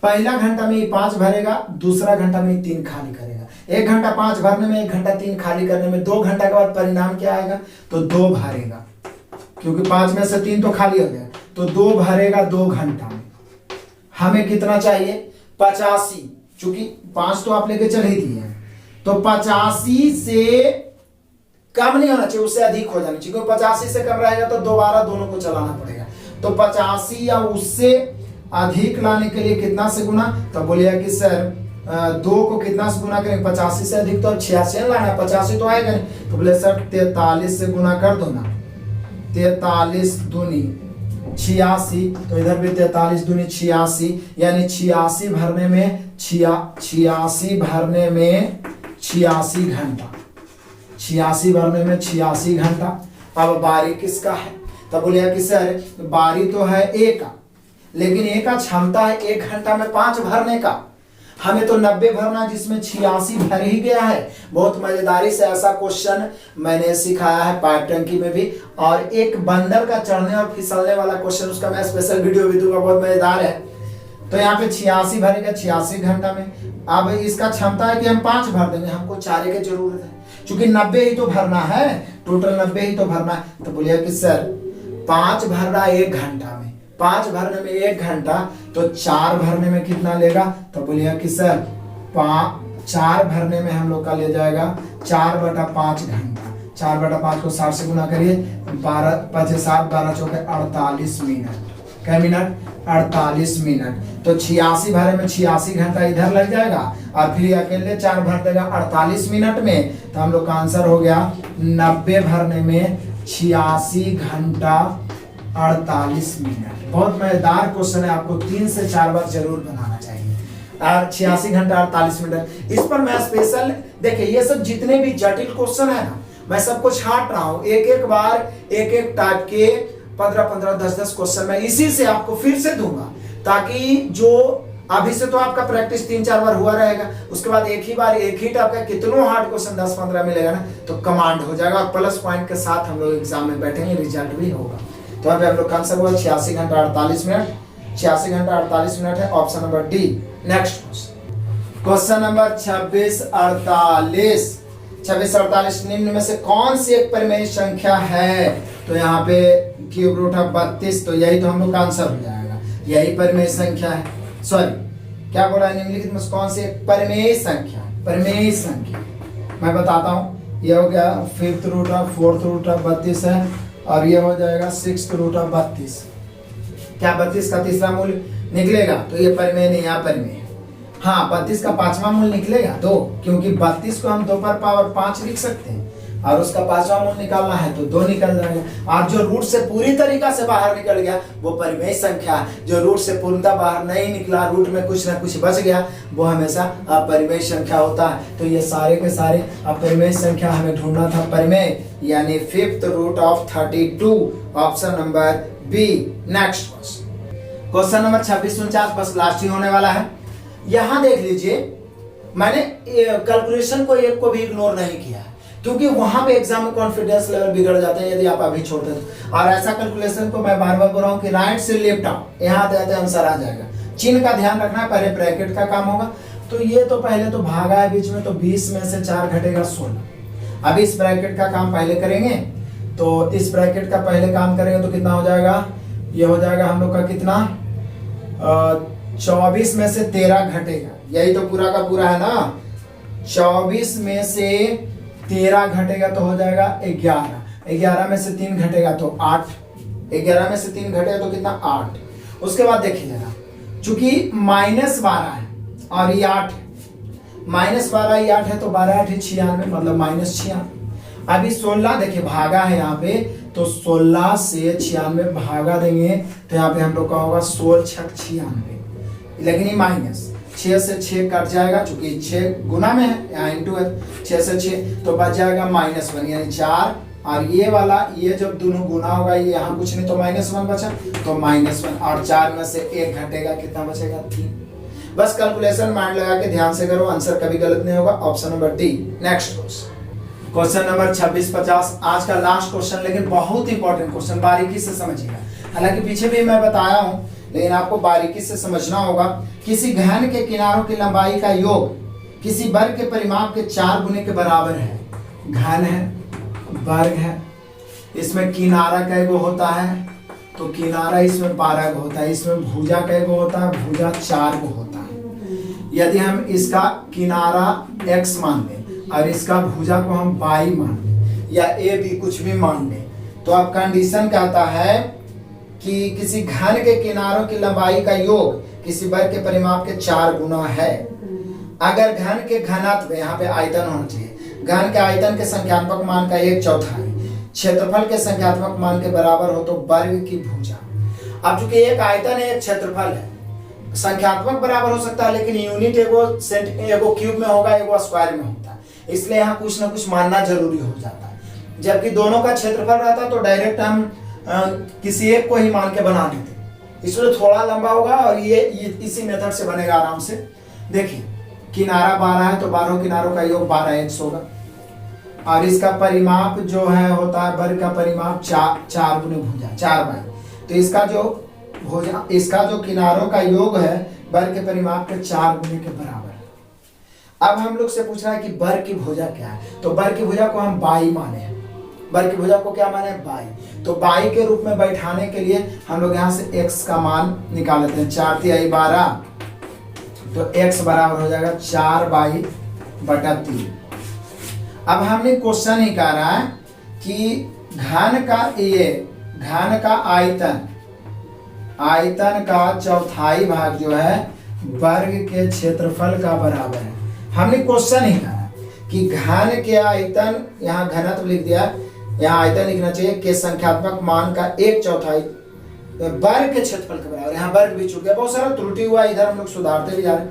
पहला घंटा में ही 5 भरेगा, दूसरा घंटा में ही 3 खाली करेगा। 1 घंटा 5 भरने में, 1 घंटा 3 खाली करने में, 2 घंटा के बाद परिणाम क्या आएगा? तो 2 भरेगा, क्योंकि 5 में से 3 तो खाली हो गया, तो 2 भरेगा 2 घंटा में। हमें कितना चाहिए? 85। चूंकि 5 तो आप लेके चल ही दिए हैं, तो 85 से कम नहीं होना चाहिए, उससे अधिक हो जाना चाहिए, क्योंकि 85 से कम रहेगा तो दोबारा दोनों को चलाना पड़ेगा। तो 85 या उससे अधिक लाने के लिए कितना से गुना? तो बोलिए कि सर 2 को कितना से गुना करेंगे? 85 से अधिक तो 86 लाना है, 85 तो आएगा नहीं। तो बोले सर 43 से गुना कर दो ना, 43 दूनी 86, तो इधर भी 43 दूनी 86, यानी 86 भरने में 86 भरने में 86 घंटा, 86 भरने में 86 घंटा। अब बारी किसका है? तब बोलिए कि सर बारी तो है ए का, लेकिन ए का क्षमता है 1 घंटा में 5 भरने का, हमें तो 90 भरना जिसमें 86 भर ही गया है। बहुत मजेदारी से ऐसा क्वेश्चन मैंने सिखाया है पाइप टंकी में भी, और एक बंदर का चढ़ने और फिसलने वाला क्वेश्चन, उसका मैं स्पेशल वीडियो भी दूंगा, बहुत मजेदार है। तो यहाँ पे 86 भरेगा 86 घंटा में। अब इसका क्षमता है कि हम 5 भर देंगे, हमको 4 की जरूरत है, क्योंकि 90 ही तो भरना है, टोटल 90 ही तो भरना है। तो बोलिए कि सर 5 भर रहा है 1 घंटा में, 5 भरने में 1 घंटा, तो 4 भरने में कितना लेगा? तो बोलिए कि सर 4 भरने में हम लोग का ले जाएगा 4/5 घंटा। 4/5 को 60 से गुना करिए, 12 5 7 12 चौके 48 मिनट। क्या मिनट? 48 मिनट। तो 86 भरे में 86 घंटा इधर लग जाएगा, और फिर अकेले 4 भर देगा 48 मिनट में। तो हम लोग का आंसर हो गया 90 भरने में 86 घंटा 48 मिनट। बहुत मजेदार क्वेश्चन है, आपको 3 से 4 बार जरूर बनाना चाहिए। और 86 घंटा 48 मिनट, इस पर मैं स्पेशल देखिए, ये सब जितने भी जटिल क्वेश्चन है ना, मैं सबको छांट रहा हूँ, एक बार एक टाइप के 15 10 क्वेश्चन मैं इसी से आपको फिर से दूंगा, ताकि जो अभी से तो आपका प्रैक्टिस 3-4 बार हुआ रहेगा, उसके बाद एक ही बार एक ही टाइप का कितनों हार्ड क्वेश्चन 10-15 मिलेगा ना, तो कमांड हो जाएगा, और प्लस पॉइंट के साथ हम लोग एग्जाम में बैठेंगे, रिजल्ट भी होगा। तो यहाँ पे हम लोग का आंसर हुआ 86 घंटा 48 मिनट। 86 घंटा 48 मिनट है option number D. Next question number 26-48 निम्न में से कौन सी एक परिमेय संख्या है? तो यहाँ पे क्यूब रूट ऑफ 32, तो यही तो हम लोग का आंसर हो जाएगा, यही परिमेय संख्या है। सॉरी क्या बोला है? निम्नलिखित में कौन सी एक परिमेय संख्या? परिमेय संख्या मैं बताता हूँ, ये हो गया 5th root of 4th root of 32 है, और ये हो जाएगा 6th रूट ऑफ 32। क्या 32 का तीसरा मूल्य निकलेगा? तो ये परिमेय नहीं, यहाँ परिमेय है। हाँ 32 का 5वां मूल्य निकलेगा 2, क्योंकि 32 को हम 2 पर पावर 5 लिख सकते हैं, और उसका 5वां मूल्य निकालना है तो 2 निकल जाएगा। और जो रूट से पूरी तरीका से बाहर निकल गया वो परिमेय संख्या है। जो रूट से पूर्णतः बाहर नहीं निकला, रूट में कुछ ना कुछ बच गया, वो हमेशा अपरिमेय संख्या होता है। तो ये सारे के सारे अपरिमेय संख्या हमें ढूंढना था, परिमेय, यानी 5th root of 32, option number B. Next question number 26-49 बस लास्ट ही होने वाला है। यहां देख लीजिए, मैंने कैलकुलेशन को एक को भी इग्नोर नहीं किया है, क्योंकि वहां पे एग्जाम में कॉन्फिडेंस लेवल बिगड़ जाते हैं यदि आप अभी छोड़ दें तो। और ऐसा कैलकुलेशन को मैं बार बार बोल रहा हूँ कि राइट से लेफ्ट आओ, यहाँ आते आंसर आ जाएगा। चिन्ह का ध्यान रखना है, पहले ब्रैकेट का काम होगा। तो ये तो पहले तो भागा है बीच में, तो 20 में से 4 घटेगा 16। अब इस ब्रैकेट का काम पहले करेंगे, तो इस ब्रैकेट का पहले काम करेंगे तो कितना हो जाएगा? ये हो जाएगा हम लोग का कितना, 24 में से 13 घटेगा, यही तो पूरा का पूरा है ना। 24 में से 13 घटेगा तो हो जाएगा 11। 11 में से 3 घटेगा तो 8। 11 में से 3 घटेगा तो कितना? 8। उसके बाद देखिए जरा, चूंकि -12 है और ये 8 है, -12 ये 8 है, तो 12 8 96, मतलब -96। अभी 16 देखिए भागा है यहाँ पे, तो 16 से 96 भागा देंगे तो यहाँ पे हम लोग का होगा 16 छक 96, लेकिन ये माइनस 6 से 6 कट जाएगा, चूंकि 6 गुना में है, यहाँ इंटू है, 6 से 6 तो बच जाएगा -1 यानी 4, और ये वाला ये जब दोनों गुना होगा, ये यहाँ कुछ नहीं तो -1 बचा, तो -1, और 4 में से 1 घटेगा, कितना बचेगा 3। बस कैलकुलेशन माइंड लगा के ध्यान से करो, आंसर कभी गलत नहीं होगा। Option number D. Next question number 26-50 आज का लास्ट क्वेश्चन, लेकिन बहुत इंपॉर्टेंट क्वेश्चन, बारीकी से समझिएगा। हालांकि पीछे भी मैं बताया हूं, लेकिन आपको बारीकी से समझना होगा। किसी घन के किनारों की लंबाई का योग किसी वर्ग के परिमाप के 4 गुने के बराबर है। घन है, वर्ग है, इसमें किनारा कैगो होता है, तो किनारा इसमें 12 गो होता है, इसमें भुजा कैगो होता है, भुजा 4 गो होता है। यदि हम इसका किनारा x मान लें और इसका भुजा को हम y मान लें या a b कुछ भी मान लें, तो अब कंडीशन कहता है कि किसी घन के किनारों की लंबाई का योग किसी वर्ग के परिमाप के 4 गुना है। अगर घन के घनत्व, यहाँ पे आयतन होना चाहिए, घन के आयतन के संख्यात्मक मान का 1/4 क्षेत्रफल के संख्यात्मक मान के बराबर हो तो वर्ग की भुजा। अब चूंकि एक आयतन है, एक क्षेत्रफल है, संख्यात्मक बराबर हो सकता है, लेकिन यूनिट एगो क्यूब में होगा, एगो स्क्वायर में होता है, इसलिए यहाँ कुछ ना कुछ मानना जरूरी हो जाता है। जबकि दोनों का क्षेत्रफल रहता तो डायरेक्ट हम किसी एक को ही मान के बना देते, इसलिए थोड़ा लंबा होगा और ये इसी मेथड से बनेगा आराम से। देखिए किनारा 12 है तो 12 किनारों का योग 12x होगा, और इसका परिमाप जो है होता है वर्ग का परिमाप 4 गुने भुजा 4/, तो इसका जो भुजा, इसका जो किनारों का योग है वर्ग के परिमाप के 4 गुने के बराबर है। अब हम लोग से पूछ रहा है कि वर्ग की भुजा क्या है, तो वर्ग की भुजा को हम बाई माने हैं। वर्ग की भुजा को क्या माने, बाई। तो बाई के रूप में बैठाने के लिए हम लोग यहाँ से x का मान निकाल लेते हैं, 4 × 12, तो x बराबर हो जाएगा 4/3। अब हमने क्वेश्चन ही कह रहा है कि घन का आयतन का 1/4 भाग जो है वर्ग के क्षेत्रफल का बराबर है। हमने क्वेश्चन ही कहा कि घन के आयतन, यहाँ घनत्व लिख दिया, यहाँ आयतन लिखना चाहिए, के संख्यात्मक मान का 1/4 वर्ग के क्षेत्रफल के बराबर। यहाँ वर्ग भी चुके, बहुत सारा त्रुटि हुआ, इधर हम लोग सुधारते भी जा रहे।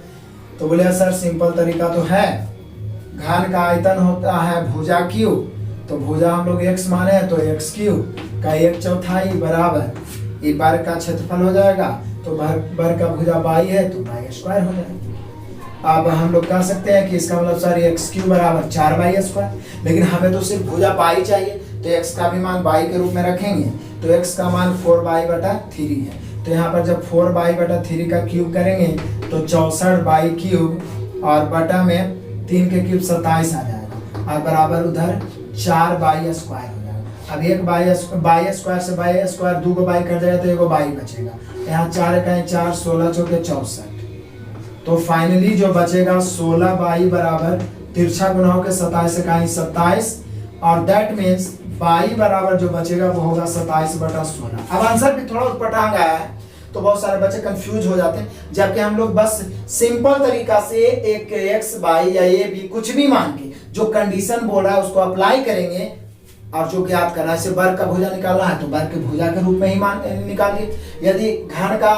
तो बोले सर सिंपल तरीका तो है, घन का आयतन होता है भुजा क्यू, तो भुजा हम लोग x माने हैं, तो x³ का 1/4 बराबर ये वर्ग का क्षेत्रफल हो जाएगा, तो वर्ग का भुजा y है तो y² हो जाएगा। अब हम लोग कह सकते हैं कि इसका मतलब सर x³ बराबर 4y², लेकिन हमें तो सिर्फ भुजा y चाहिए, तो x का भी मान y के रूप में रखेंगे, तो x का मान 4y/3 है। तो यहाँ पर जब 4y/3 का क्यूब करेंगे तो 64y³ और बटा में 3 के क्यूब 27 आ जाएगा, और बराबर उधर 4y² हो जाएगा। अब एक y² से y², 2 को y कट जाएगा तो एगो y बचेगा। यहाँ 4 का 4, 16 चौके 64, तो फाइनली जो बचेगा 16y बराबर तिरछा गुना होकर 27 से कहीं 27, और दैट मीन्स y बराबर जो बचेगा वो होगा 27/16। अब आंसर भी थोड़ा उटपटांग आया है, तो बहुत सारे बच्चे कंफ्यूज हो जाते हैं, जबकि हम लोग बस सिंपल तरीका से एक x y या a b कुछ भी मान के जो कंडीशन बोल रहा है उसको अप्लाई करेंगे, और जो ज्ञात करना है, वर्ग का भुजा निकालना है तो वर्ग के भुजा के रूप में ही मान निकालिए। यदि घन का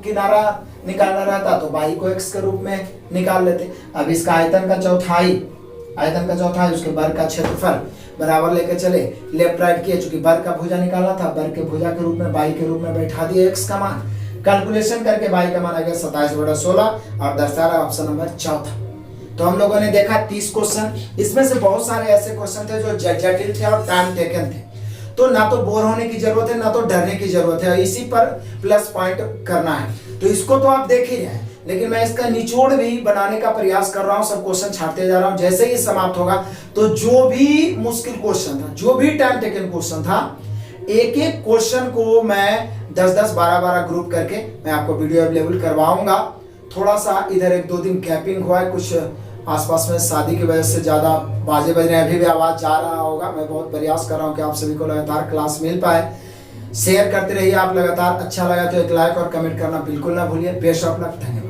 किनारा निकालना रहता तो y को x के रूप में निकाल लेते। अब इसका आयतन का चौथाई उसके वर्ग का क्षेत्रफल बराबर लेके चले, लेफ्ट राइट किए, चूंकि वर्ग का भुजा निकालना था, वर्ग के भुजा के रूप में y के रूप में बैठा दिए x का मान, कैलकुलेशन करके y का मान आ गया 27/16, और दर्शा रहा ऑप्शन नंबर 4। तो हम लोगों ने देखा 30 क्वेश्चन, इसमें से बहुत सारे ऐसे क्वेश्चन थे जो जटिल थे और टाइम टेकन थे, तो ना तो बोर होने की जरूरत है ना तो डरने की जरूरत है, इसी पर प्लस पॉइंट करना है। तो इसको तो आप देख ही रहे हैं, लेकिन मैं इसका निचोड़ भी बनाने का प्रयास कर रहा हूं, सब क्वेश्चन छाटते जा रहा हूं। जैसे ही समाप्त होगा तो जो भी मुश्किल क्वेश्चन था, जो भी टाइम टेकन क्वेश्चन था, एक एक क्वेश्चन को मैं 10-10, 12-12 ग्रुप करके मैं आपको वीडियो अवेलेबल करवाऊंगा। थोड़ा सा इधर 1-2 दिन गैपिंग हुआ है, कुछ आसपास में शादी की वजह से ज्यादा बाजे बज रहे हैं, अभी भी आवाज जा रहा होगा। मैं बहुत प्रयास कर रहा हूं कि आप सभी को लगातार क्लास मिल पाए। शेयर करते रहिए आप लगातार, अच्छा लगा तो एक लाइक और कमेंट करना बिल्कुल ना भूलिए। बेस्ट ऑफ लक, धन्यवाद।